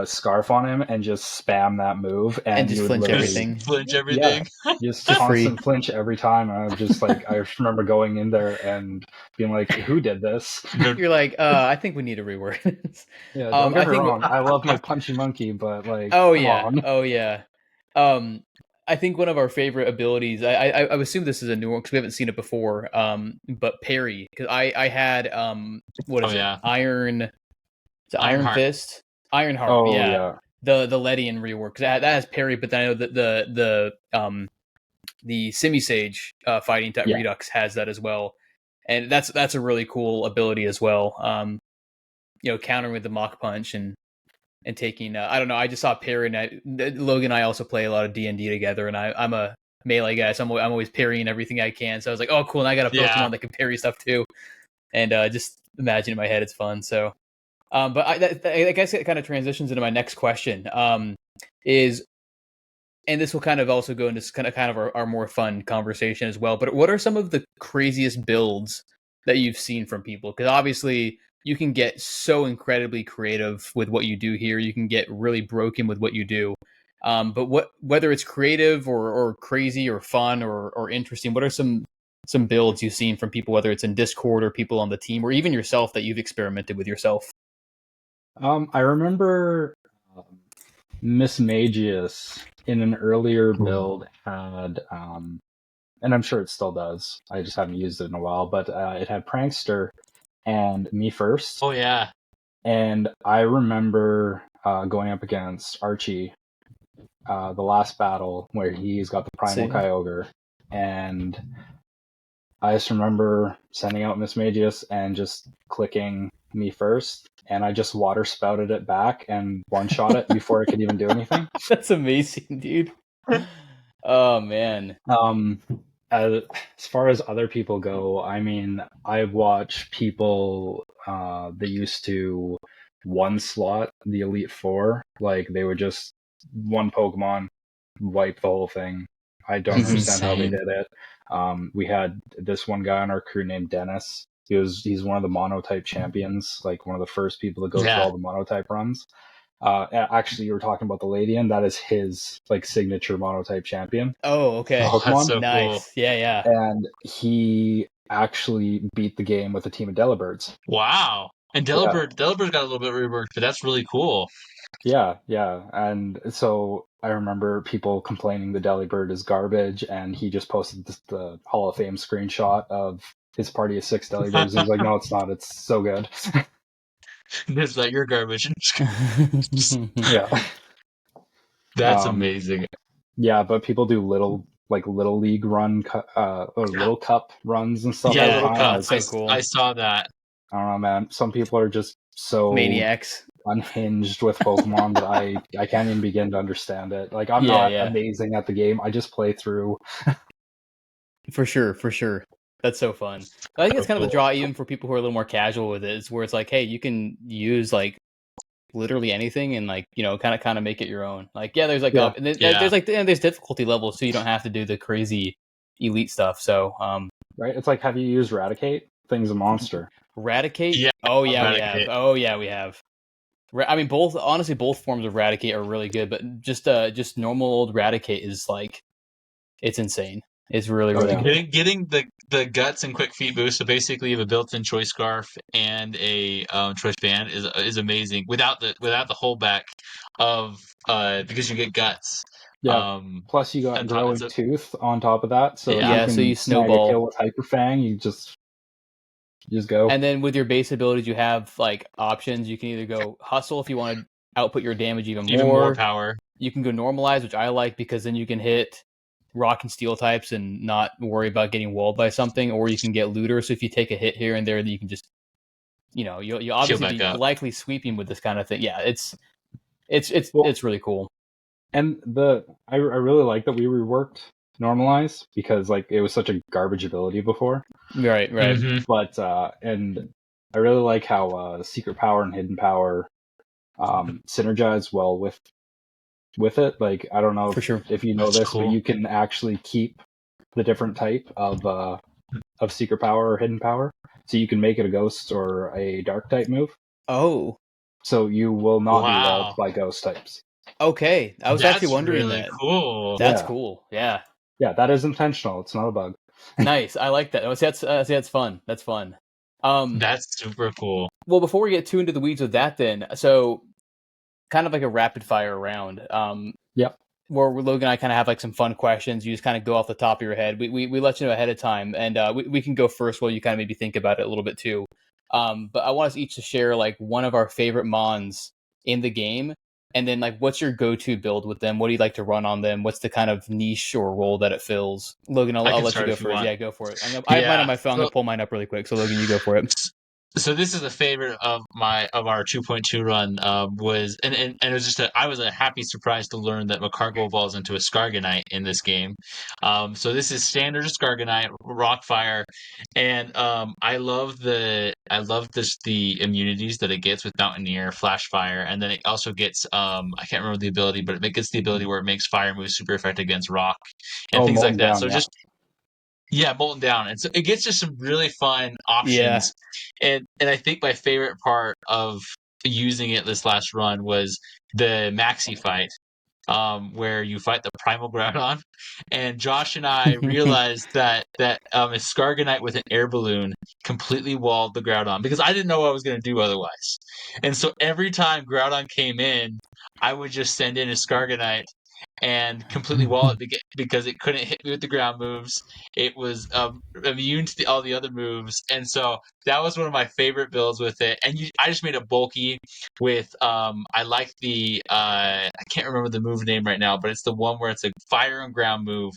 Scarf on him and just spam that move, and just you flinch everything. Flinch everything. Just constant flinch every time. And I was just like, I just remember going in there and being like, "Who did this?" You're like, I think we need to rework this. Yeah, don't get me wrong. I love my Punchy Monkey, but like, come on. I think one of our favorite abilities, I assume this is a new one because we haven't seen it before, but parry. Because I had, Iron Fist? Ironheart, The Ledian rework. Because that has parry, but then I know that the Simisage fighting type Redux has that as well. And that's a really cool ability as well. Countering with the Mach Punch and taking I don't know, I just saw parry, and Logan and I also play a lot of D&D together, and I'm a melee guy, so I'm always parrying everything I can. So I was like, oh cool, and I got a Pokemon that can parry stuff too, and just imagine in my head it's fun. So but I guess it kind of transitions into my next question, is, and this will kind of also go into kind of our more fun conversation as well, but what are some of the craziest builds that you've seen from people? Because obviously you can get so incredibly creative with what you do here. You can get really broken with what you do. But whether it's creative or crazy or fun or interesting, what are some builds you've seen from people, whether it's in Discord or people on the team or even yourself that you've experimented with yourself? I remember Miss Magius in an earlier build had, and I'm sure it still does, I just haven't used it in a while, but it had Prankster and Me First. Oh yeah. And I remember going up against Archie, the last battle where he's got the Primal Kyogre, and I just remember sending out Miss Magius and just clicking Me First, and I just water spouted it back and one-shot it before it could even do anything. That's amazing, dude. Oh man. As far as other people go, I mean, I watch people that used to one slot, the Elite Four, like they would just one Pokemon wipe the whole thing. I don't It's understand how they insane. did it. We had this one guy on our crew named Dennis. He's one of the monotype champions, like one of the first people to go through Yeah. all the monotype runs. Actually, you were talking about the Ladian. That is his like signature monotype champion Oh, okay. Oh, that's Pokemon, so cool. Nice. Yeah, yeah. and he actually beat the game with a team of Delibirds. Wow. And Yeah, Delibird's got a little bit reworked, but that's really cool. yeah. And so I remember people complaining the Delibird is garbage, and he just posted the Hall of Fame screenshot of his party of 6 Delibirds. He's like, no, it's not. It's so good. It's like you're garbage. Yeah. That's Um, amazing. yeah, but people do little league or little cup runs and stuff Yeah, all the Yeah, Little time. oh, Cup. Like, it's so cool. I saw that. I don't know, man. Some people are just so Maniacs. unhinged with Pokemon that I can't even begin to understand it. Like, I'm Yeah, not yeah. amazing at the game. I just play through. For sure, for sure. That's so fun. I think it's kind of the Cool. draw even for people who are a little more casual with it, is where it's like, hey, you can use like literally anything and like, kind of make it your own. Like, yeah, there's like Yeah. up and then Yeah. there's like there's difficulty levels, so you don't have to do the crazy elite stuff. So, Right? It's like, have you used Raticate? Thing's a monster. Raticate. Yeah, Oh yeah, we Eradicate. have. Oh yeah, we have. I mean, both forms of Raticate are really good, but just normal old Raticate is like, it's insane. It's really Oh, really yeah. good. Getting the guts and quick feet boost. So basically, you have a built-in choice scarf and a choice band is amazing. Without the holdback of because you get guts. Yeah. Plus, you got On top, Growing Tooth on top of that, so if yeah. you Yeah, so you can snag a snowball. kill with Hyper Fang, you just go. And then with your base abilities, you have like options. You can either go hustle if you want to output your damage even Even more more. power. You can go normalize, which I like because then you can hit rock and steel types and not worry about getting walled by something. Or you can get looter. So if you take a hit here and there, then you can just, you'll obviously back be up. likely sweeping with this kind of thing. Yeah, it's Well, really cool. and I really like that we reworked Normalize, because like it was such a garbage ability before. Right. Mhm. But and I really like how Secret Power and Hidden Power synergize well with it. Like, I don't know For sure. if you know That's this, but cool. you can actually keep the different type of Secret Power or Hidden Power, so you can make it a Ghost or a Dark type move. Oh, So you will not be walled Wow. by Ghost types. okay. I was actually That's wondering really that. cool. That's Yeah. cool. Yeah. Yeah, that is intentional. It's not a bug. Nice. I like that. That's fun. That's fun. That's super cool. Well, before we get too into the weeds with that, then, so kind of like a rapid fire round. Yep. Where Logan and I kind of have like some fun questions. You just kind of go off the top of your head. We let you know ahead of time, and we can go first while you kind of maybe think about it a little bit too. But I want us each to share like one of our favorite mons in the game, and then like what's your go-to build with them? What do you like to run on them? What's the kind of niche or role that it fills? Logan, I I'll can let you start go if you first. want. Yeah, go for it. I have mine on Yeah. my phone. I'm gonna pull mine up really quick. So Logan, you go for it. So this is a favorite of our 2.2 run was and it was just I was a happy surprise to learn that Macargo evolves into a Scargonite in this game. So this is standard Scargonite Rockfire, and I love the immunities that it gets with Mountaineer, Flash Fire, and then it also gets I can't remember the ability, but it gets the ability where it makes fire moves super effective against rock and Oh, things like Molten that. Down, So yeah. just yeah, Molten Down, and so it gets just some really fun Yeah. options, and I think my favorite part of using it this last run was the Maxi fight, where you fight the Primal Groudon, and Josh and I realized that a Scargonite with an air balloon completely walled the Groudon because I didn't know what I was going to do otherwise, and so every time Groudon came in, I would just send in a Scargonite and completely wall it because it couldn't hit me with the ground moves. It was immune to all the other moves, and so that was one of my favorite builds with it. And I just made it bulky with I like the I can't remember the move name right now, but it's the one where it's a fire and ground move,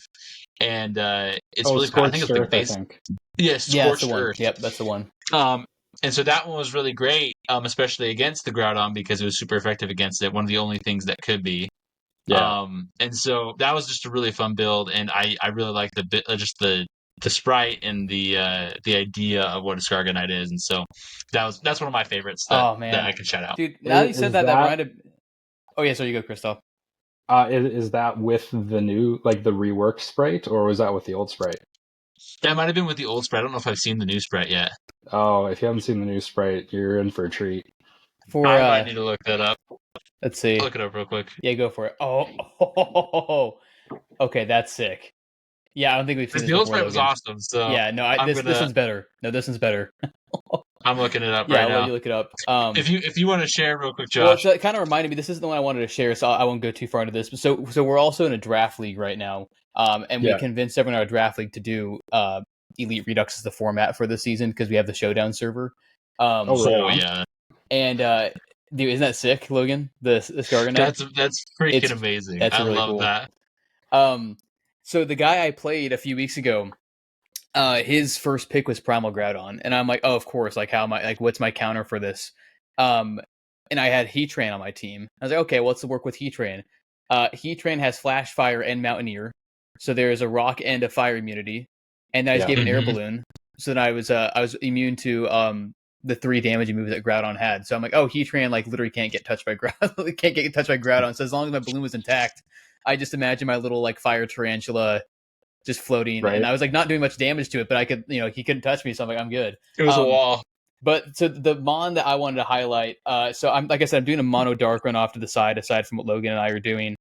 and it's Oh, really I think Scorched it's like a Earth, I base. think. Yeah, Yeah, that's the scorched one. earth. Yep, that's the one. Um, and so that one was really great, especially against the Groudon because it was super effective against it. One of the only things that could be. Yeah. And so that was just a really fun build, and I really like the bit, just the sprite and the idea of what a Scargonite is, and so that's one of my favorites that I can shout out. Dude, now that you said that reminded. Oh yeah, so you go, Christov. Is that with the new, like the rework sprite, or was that with the old sprite? That might have been with the old sprite. I don't know if I've seen the new sprite yet. Oh, if you haven't seen the new sprite, you're in for a treat. I might need to look that up. Let's see. I'll look it up real quick. Yeah, go for it. Oh. Okay, that's sick. Yeah, I don't think we've seen this. The old sprite was awesome. So yeah, no, this one's better. No, this one's better. I'm looking it up right now. Yeah, you look it up. If you want to share real quick, Josh. Well, so it kind of reminded me. This isn't the one I wanted to share, so I won't go too far into this. But so we're also in a draft league right now, and we convinced everyone in our draft league to do Elite Redux as the format for this season because we have the Showdown server. Yeah. And dude, isn't that sick, Logan? The Scargonite? That's freaking amazing. I really love that. So the guy I played a few weeks ago, his first pick was Primal Groudon, and I'm like, oh, of course. Like, how am I? Like, what's my counter for this? And I had Heatran on my team. I was like, okay, what's the work with Heatran? Heatran has Flash, Fire, and Mountaineer, so there's a Rock and a Fire immunity. And then I just gave an Air Balloon, so then I was immune to the 3 damaging moves that Groudon had. So I'm like, oh, Heatran like literally can't get touched by Groudon. Can't get touched by Groudon. So as long as my balloon was intact, I just imagine my little like fire tarantula just floating, and I was like not doing much damage to it, but I could, he couldn't touch me, so I'm like, I'm good. It was a wall. But so the mon that I wanted to highlight, so I'm like I said, I'm doing a mono dark run off to the side, aside from what Logan and I are doing.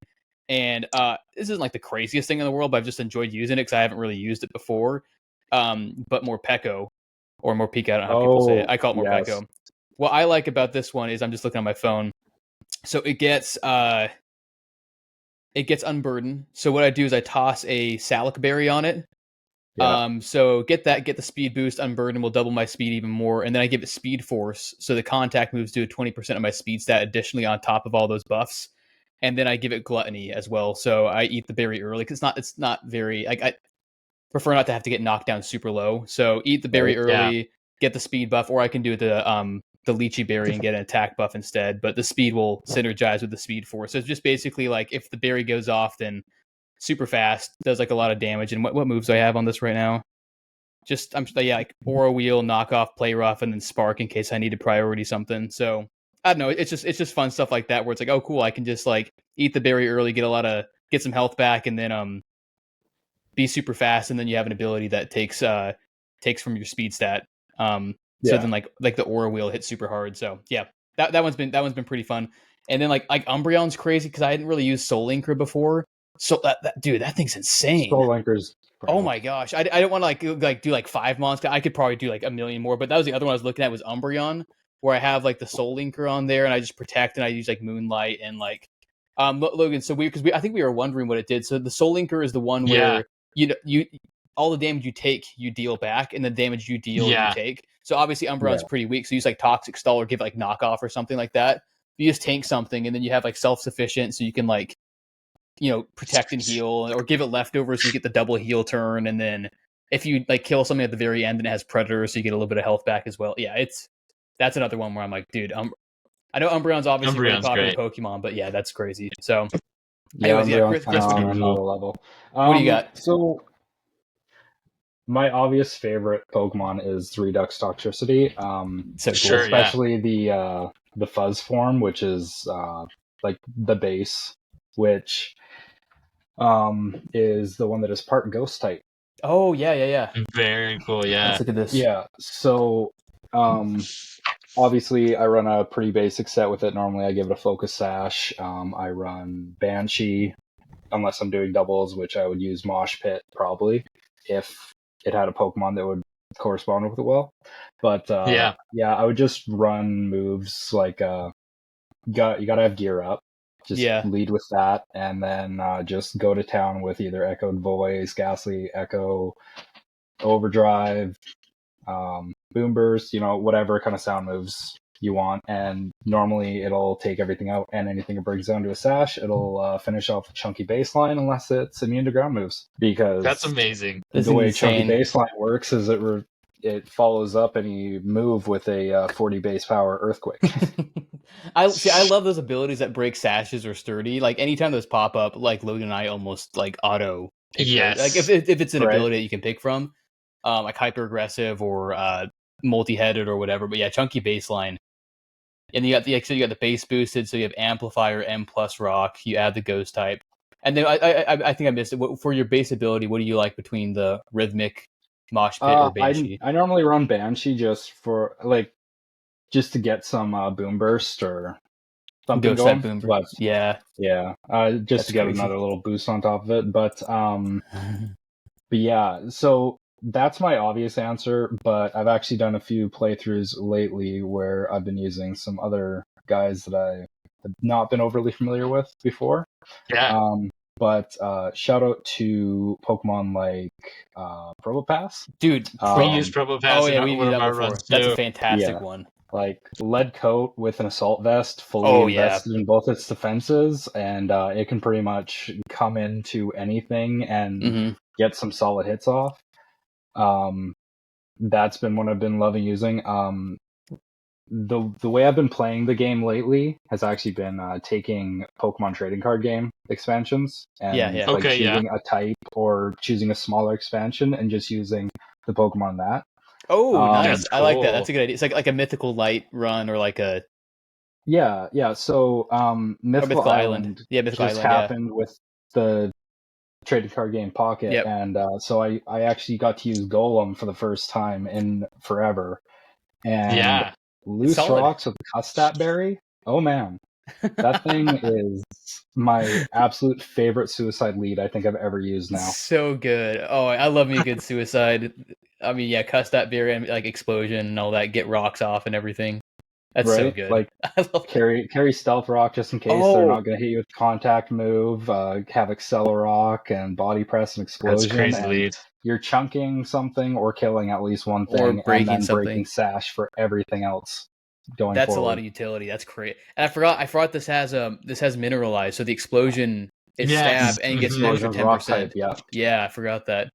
And this isn't like the craziest thing in the world, but I've just enjoyed using it because I haven't really used it before. But Morpeko. Or Morpeko, I don't know how people say it. I call it Morpeko. What I like about this one is I'm just looking on my phone. So it gets Unburdened. So what I do is I toss a Salic Berry on it. Yeah. So get the speed boost. Unburdened will double my speed even more. And then I give it Speed Force. So the contact moves do 20% of my speed stat additionally on top of all those buffs. And then I give it Gluttony as well. So I eat the berry early because it's not very like I prefer not to have to get knocked down super low. So eat the berry early, get the speed buff, or I can do the lychee berry and get an attack buff instead. But the speed will synergize with the speed force. So it's just basically like if the berry goes off, then super fast, does like a lot of damage. And what moves do I have on this right now? Just like Aura Wheel, Knock Off, Play Rough, and then Spark in case I need to priority something. So I don't know. It's just fun stuff like that where it's like, oh cool, I can just like eat the berry early, get some health back, and then be super fast, and then you have an ability that takes from your speed stat. So then like the Aura Wheel hits super hard. So yeah, that one's been pretty fun. And then like Umbreon's crazy because I hadn't really used Soul Linker before. So that thing's insane. Soul Linker's. Oh my gosh, I don't want to like do like 5 mons. I could probably do like a million more, but that was the other one I was looking at was Umbreon, where I have like the Soul Linker on there, and I just protect, and I use like Moonlight and like Logan. So I think we were wondering what it did. So the Soul Linker is the one where you all the damage you take, you deal back, and the damage you deal, you take. So obviously Umbreon's pretty weak, so use like Toxic Stall or give like Knockoff or something like that. You just tank something, and then you have like self-sufficient, so you can like, protect and heal, or give it leftovers so you get the double heal turn, and then if you like kill something at the very end, then it has Predator, so you get a little bit of health back as well. Yeah, that's another one where I'm like, dude, I know Umbreon's obviously a really popular Pokemon, but yeah, that's crazy. So anyways, Chris, on another level. What do you got? So my obvious favorite Pokemon is Redux Toxicity. So cool. Especially the Fuzz form, which is like the base, which is the one that is part Ghost type. Oh yeah. Very cool. Yeah. Let's look at this. Yeah. So obviously I run a pretty basic set with it. Normally I give it a Focus Sash. I run Banshee, unless I'm doing doubles, which I would use Mosh Pit probably if it had a Pokemon that would correspond with it well. But I would just run moves like you gotta have Gear Up. Just lead with that, and then just go to town with either Echoed Voice, Ghastly Echo, Overdrive, Boom Burst, whatever kind of sound moves you want. And normally it'll take everything out, and anything it brings down to a Sash, it'll finish off a Chunky Baseline unless it's immune to ground moves. Because that's amazing. The way Chunky Baseline works is it follows up any move with a 40 base power Earthquake. I love those abilities that break Sashes or Sturdy. Like anytime those pop up, like Logan and I almost like auto. Yes. Like if it's an ability that you can pick from. like hyper aggressive or multi-headed or whatever. But yeah, chunky baseline. And you got the base boosted, so you have amplifier, M plus rock. You add the ghost type, and then I think I missed it. For your base ability, what do you like between the rhythmic, mosh pit, or banshee? I normally run banshee just for just to get some boom burst or something Ghost going. type boom But burst. Yeah, just that's to get crazy. another little boost on top of it. But yeah, so that's my obvious answer, but I've actually done a few playthroughs lately where I've been using some other guys that I have not been overly familiar with before. Yeah. But shout out to Pokemon like Probopass. Dude, We use Probopass oh yeah, in we've one used of that our before. runs That's a too. fantastic Yeah. one. Like lead coat with an assault vest, fully Oh, yeah. invested in both its defenses, and it can pretty much come into anything and Mm-hmm. get some solid hits off. That's been what I've been loving using. The way I've been playing the game lately has actually been taking Pokemon trading card game expansions and Yeah. like Okay, yeah. choosing a type or choosing a smaller expansion and just using the Pokemon that. Oh, nice. That's I like that. cool. That's a good idea. It's like a mythical light run or like a Yeah. So Mythical mythical island. Island Yeah, mythical just island. Yeah. happened with the trading card game Pocket, Yep. and so I actually got to use Golem for the first time in forever. And Yeah. Loose solid. Rocks with Custat Berry. Oh man, that thing is my absolute favorite suicide lead I think I've ever used now. So good. Oh, I love me a good suicide. I mean, yeah, cuss that beer and like explosion and all that. Get rocks off and everything. That's so Right? good. Like I love. carry Stealth Rock just in case they're Oh, not going to hit you with contact move. Have Accelerock and Body Press and That's Explosion, crazy and lead. you're chunking something or killing at least one or thing, and breaking then something. breaking Sash for everything else going That's forward. a lot of utility. That's great. And I forgot this has mineralized, so the explosion is Yes. stab and you get an Mhm. extra Explosion's rock 10%. type, yeah. Yeah, I forgot that.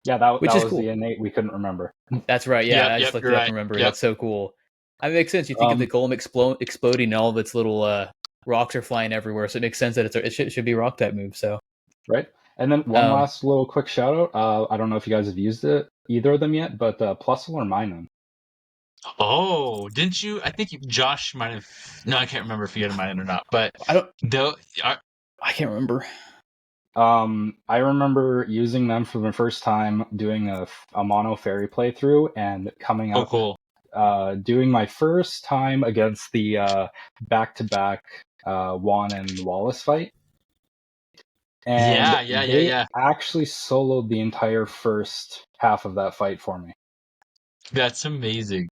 Yeah, that Which is was cool. the innate we couldn't remember. That's right. Yeah, I just Yep, looked you're it up right. and remember. Yep. That's so cool. I mean, it makes sense. You think of the golem exploding and all of its little rocks are flying everywhere, so it makes sense that it should be a rock type move. So Right. And then one last little quick shout out. I don't know if you guys have used it, either of them yet, but Plusle or Minun. Oh, didn't you? I think Josh might have. No, I can't remember if he had a mine or not. But I can't remember. I remember using them for the first time, doing a mono fairy playthrough, and coming up, cool. doing my first time against the back-to-back Juan and Wallace fight. And they actually soloed the entire first half of that fight for me. That's amazing.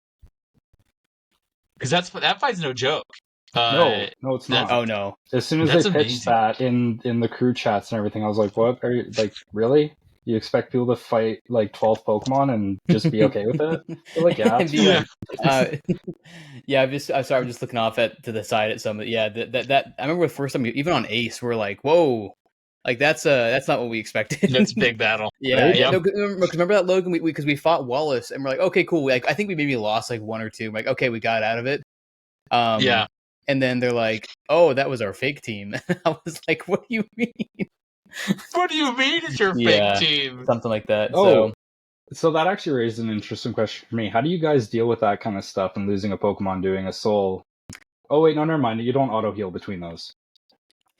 Because that fight's no joke. No, it's not. Oh no! As soon as they pitched that in the crew chats and everything, I was like, "What are you like? Really? You expect people to fight like 12 Pokemon and just be okay with it?" They're like, "Yeah, yeah." I'm sorry. I'm just looking off to the side at some. Yeah, that I remember the first time, even on Ace, we're like, "Whoa." Like that's not what we expected. That's a big battle. Yeah, right? yeah. No, remember that, Logan? Because we fought Wallace and we're like, okay, cool. Like I think we maybe lost like one or two. Like okay, we got out of it. Yeah. And then they're like, oh, that was our fake team. I was like, what do you mean? What do you mean it's your fake team? Something like that. Oh, so that actually raised an interesting question for me. How do you guys deal with that kind of stuff and losing a Pokemon doing a soul? Oh wait, no, never mind. You don't auto heal between those.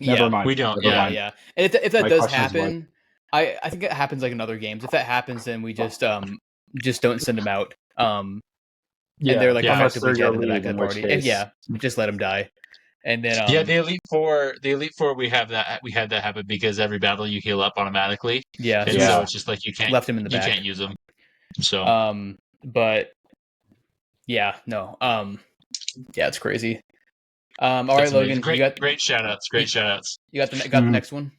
Never mind. We don't. Never mind. Yeah. And if that does happen, I think it happens like in other games. If that happens, then we just don't send them out. And they're like effectively dead in the back of the party. And just let them die. And then the Elite Four, we had that happen because every battle you heal up automatically. Yeah. And so it's just like you can't left him in the back. You can't use them. So but yeah, no. Yeah, it's crazy. All right, Logan. Great shout outs. Great shout outs. You got the next one?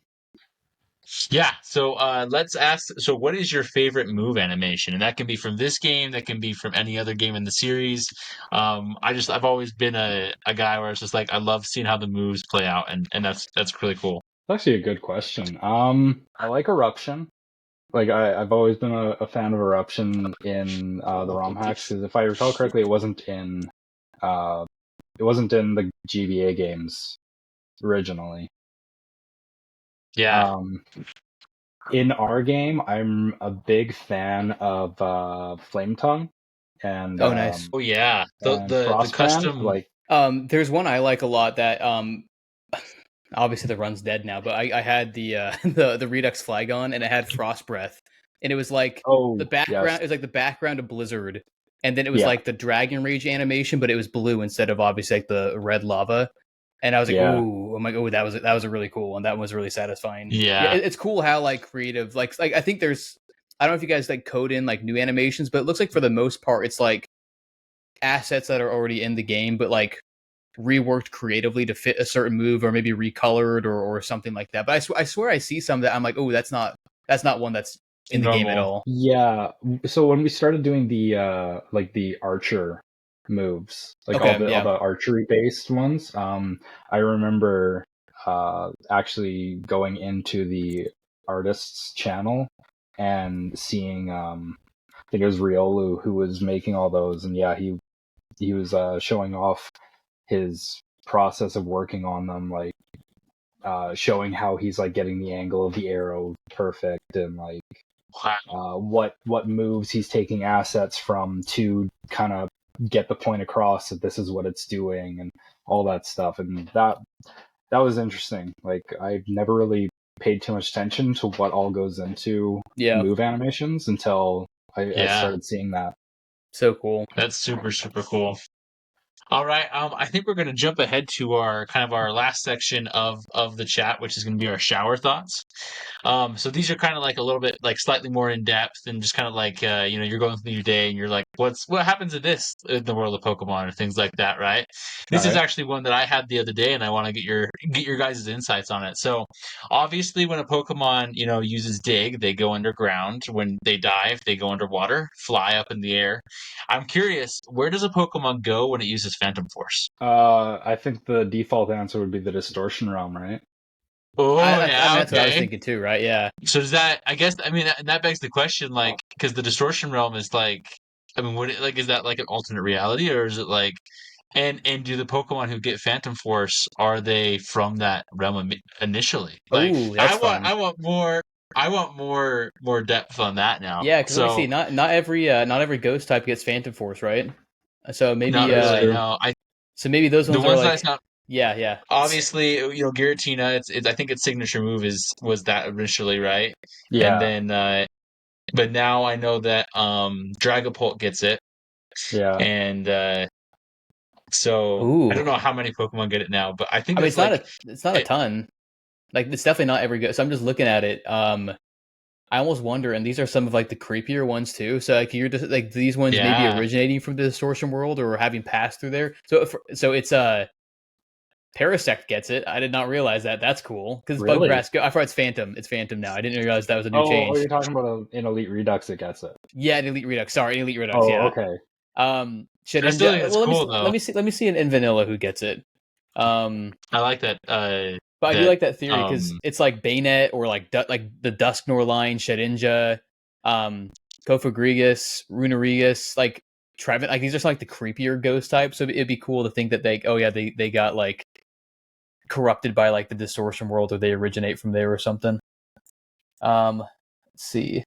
Yeah, so let's ask. So, what is your favorite move animation? And that can be from this game. That can be from any other game in the series. I've always been a guy where it's just like I love seeing how the moves play out, and that's really cool. That's actually a good question. I like Eruption. Like I've always been a fan of Eruption in the Romhacks, because if I recall correctly, it wasn't in the GBA games originally. Yeah. In our game, I'm a big fan of Flame Tongue and Oh, nice. Oh yeah, and the Frostbrand. custom. Like, There's one I like a lot that obviously the run's dead now, but I had the the Redux flag on, and it had Frost Breath, and it was like the oh background. yes, It was like the background of Blizzard, and then it was yeah, like the Dragon Rage animation, but it was blue instead of obviously like the red lava. And I was like, yeah, "Ooh, I'm like, oh, that was a really cool one. That was really satisfying." Yeah, Yeah, it's cool how like creative, like I think there's, I don't know if you guys like code in like new animations, but it looks like for the most part, it's like assets that are already in the game, but like reworked creatively to fit a certain move, or maybe recolored or something like that. But I swear I see some that I'm like, oh, that's not one that's in the game at normal. all. yeah. So when we started doing the like the archer moves, like Okay, all yeah. the archery based ones, I remember actually going into the artist's channel and seeing I think it was Riolu who was making all those, and yeah, he was showing off his process of working on them, like showing how he's like getting the angle of the arrow perfect, and like Wow. what moves he's taking assets from to kind of get the point across that this is what it's doing, and all that stuff. And that was interesting. Like, I've never really paid too much attention to what all goes into Yeah. move animations until I Yeah, started seeing that. So cool. that's super super cool. All right. I think we're going to jump ahead to our kind of our last section of the chat, which is going to be our shower thoughts. So these are kind of like a little bit like slightly more in depth and just kind of like you're going through your day and you're like, what happens to this in the world of Pokemon or things like that, right? All This is right. actually one that I had the other day, and I want to get your guys' insights on it. So obviously, when a Pokemon uses Dig, they go underground. When they dive, they go underwater, fly up in the air. I'm curious, where does a Pokemon go when it uses Phantom Force? I think the default answer would be the distortion realm, right? Oh I mean, yeah, that's what I was okay. thinking too, right? Yeah. So does that? I guess I mean that begs the question, like, because the distortion realm is like, I mean, would it like is that like an alternate reality, or is it like, and do the Pokemon who get Phantom Force, are they from that realm initially? Like, Oh, that's fun. I want more depth on that now. Yeah, because let me see. So Not every ghost type gets Phantom Force, right? So not maybe That is really. true. No, I so maybe those the ones are ones that I like, saw. yeah, yeah. Obviously, Giratina. It's I think its signature move was that initially, right? And Yeah, then, but now I know that Dragapult gets it, yeah. and so I don't Ooh. know how many Pokemon get it now, but I think I mean, it's like it's not a it, ton. Like it's definitely not every ghost. So I'm just looking at it. I almost wonder, and these are some of like the creepier ones too. So like you're just like these ones maybe yeah, originating from the distortion world or having passed through there. So it's Parasect gets it. I did not realize that. That's cool because Really? Buggrass. I thought it's Phantom. It's Phantom now. I didn't realize that was a new Oh, change. you're talking about in Elite Redux it gets it. Yeah, in Elite Redux. Sorry, in Elite Redux. Oh, Yeah. okay. I still think Shedinja. that's Well, cool though. let me see in Vanilla who gets it. I like that But I do that like that theory because it's like Bayonet or like like the Dusknor line, Shedinja, Kofagrigus, Runarigus, like Trevin. Like these are some like the creepier ghost types. So it'd be cool to think that they got like corrupted by like the distortion world, or they originate from there or something. Let's see.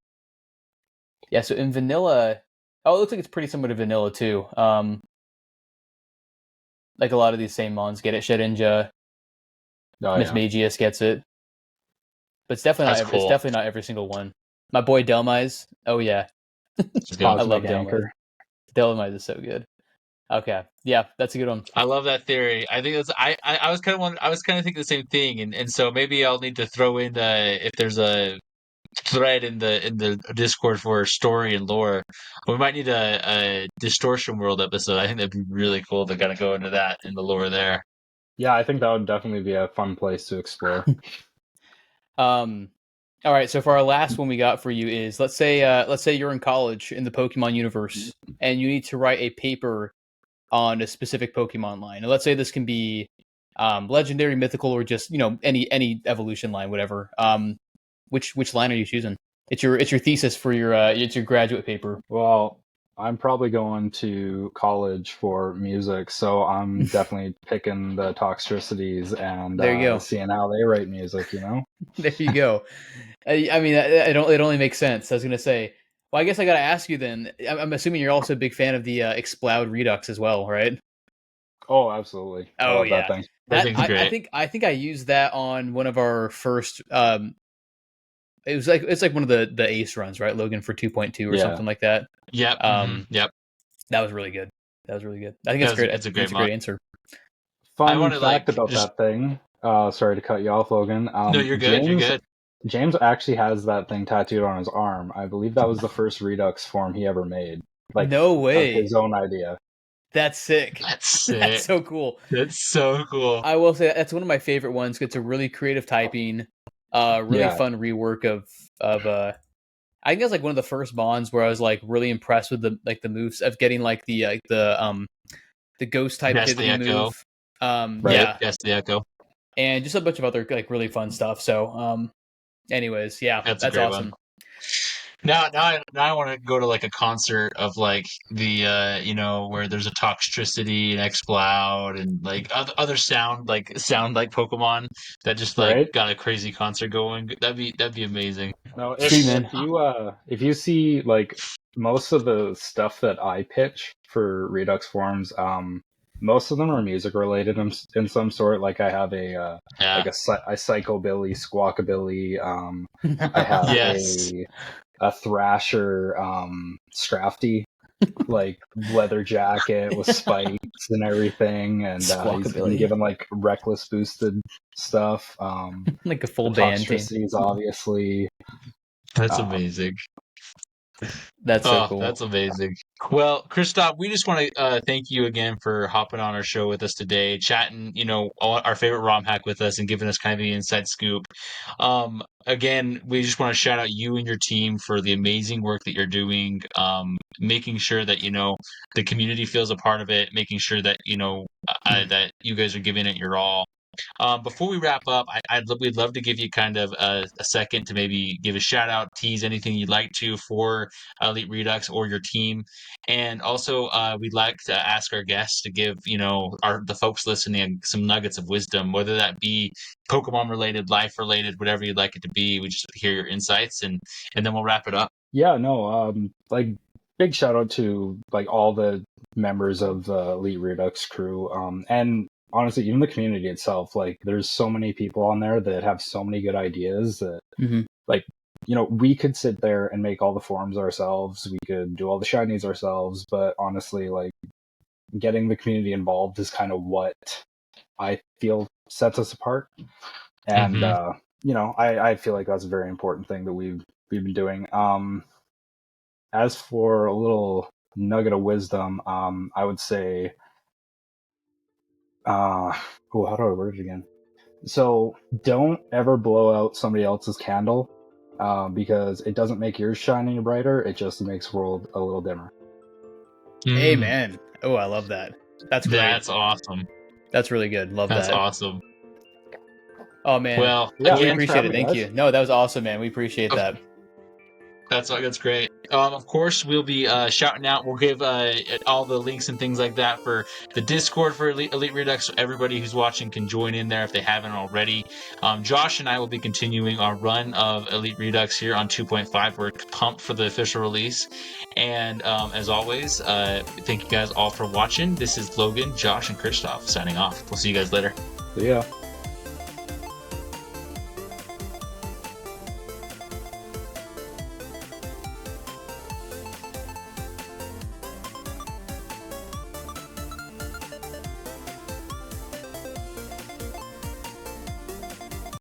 Yeah, so in vanilla, oh, it looks like it's pretty similar to vanilla too. Like a lot of these same mons get it. Shedinja, Oh Miss yeah. Magius gets it, but it's definitely that's it's cool. definitely not every single one. My boy Delmise. Oh yeah, Let's go. I love Cosmic Delmise. Anchor. Delmise is so good. Okay, yeah, that's a good one. I love that theory. I think that's I was I was kind of thinking the same thing, and so maybe I'll need to throw in if there's a thread in the Discord for story and lore. We might need a distortion world episode. I think that'd be really cool to kind of go into that in the lore there. Yeah, I think that would definitely be a fun place to explore. Um, all right. So for our last one, we got for you is let's say you're in college in the Pokemon universe, and you need to write a paper on a specific Pokemon line. And let's say this can be legendary, mythical, or just any evolution line, whatever. Which line are you choosing? It's your thesis for your it's your graduate paper. Well, I'm probably going to college for music, so I'm definitely picking the Toxtricities and There you go. seeing how they write music, you know? There you go. I mean, it only makes sense. I was gonna say. Well, I guess I gotta ask you then. I'm assuming you're also a big fan of the Explode Redux as well, right? Oh, absolutely. I Oh love that yeah, thing. That thing's great. I think I used that on one of our first. It's like one of the Ace runs, right, Logan, for 2.2 or Yeah. something like that. Yep. Yep. That was really good. That was really good. I think it's great. It's a great It's a mod. great answer. I Fun want to fact like about just. that thing. Sorry to cut you off, Logan. No, you're good. You're good. James actually has that thing tattooed on his arm. I believe that was the first Redux form he ever made. Like, No of way. his own idea. That's sick. That's sick. That's so cool. That's so cool. I will say that's one of my favorite ones. It's a really creative typing, really fun rework of I think that's like one of the first bonds where I was like really impressed with the moves of getting like the ghost type Guess the pivoting Echo. move. Right. Yeah, Guess the Echo. and just a bunch of other like really fun stuff. So, anyways, yeah, That's that's a great awesome. one. Now I want to go to like a concert of like the where there's a Toxtricity and Exploud and like other sound like Pokemon that just like Right? got a crazy concert going. That'd be amazing. No, Sweet, man. if you see like most of the stuff that I pitch for Redux forums, most of them are music related in some sort. Like I have a psychobilly, squawkabilly. I have Yes. a thrasher, Scrafty, like leather jacket with spikes and everything, and he's Squawkabilly. been given like reckless boosted stuff. Like a full the band team. Toxtricities, obviously. That's amazing. That's so cool. That's amazing. Well, Christov, we just want to thank you again for hopping on our show with us today, chatting, our favorite ROM hack with us and giving us kind of the inside scoop. Again, we just want to shout out you and your team for the amazing work that you're doing, making sure that, the community feels a part of it, making sure that, that you guys are giving it your all. Before we wrap up, we'd love to give you kind of a second to maybe give a shout out, tease anything you'd like to for Elite Redux or your team, and also we'd like to ask our guests to give the folks listening some nuggets of wisdom, whether that be Pokemon related, life related, whatever you'd like it to be. We just hear your insights, and then we'll wrap it up. Yeah, no, like big shout out to like all the members of the Elite Redux crew, and honestly, even the community itself. Like, there's so many people on there that have so many good ideas that, like, we could sit there and make all the forums ourselves. We could do all the shinies ourselves, but honestly, like, getting the community involved is kind of what I feel sets us apart. And I feel like that's a very important thing that we've been doing. As for a little nugget of wisdom, I would say, how do I word it again? So don't ever blow out somebody else's candle, because it doesn't make yours shine any brighter. It just makes the world a little dimmer. Amen. Oh, I love that. That's great. That's awesome. That's really good. Love that. That's awesome. Oh man. Well, yeah, we appreciate it. Thank guys. you. No, that was awesome, man. We appreciate that. That's great. Of course, we'll be shouting out. We'll give all the links and things like that for the Discord for Elite Redux, so everybody who's watching can join in there if they haven't already. Josh and I will be continuing our run of Elite Redux here on 2.5. We're pumped for the official release. And as always, thank you guys all for watching. This is Logan, Josh, and Christoph signing off. We'll see you guys later. So yeah.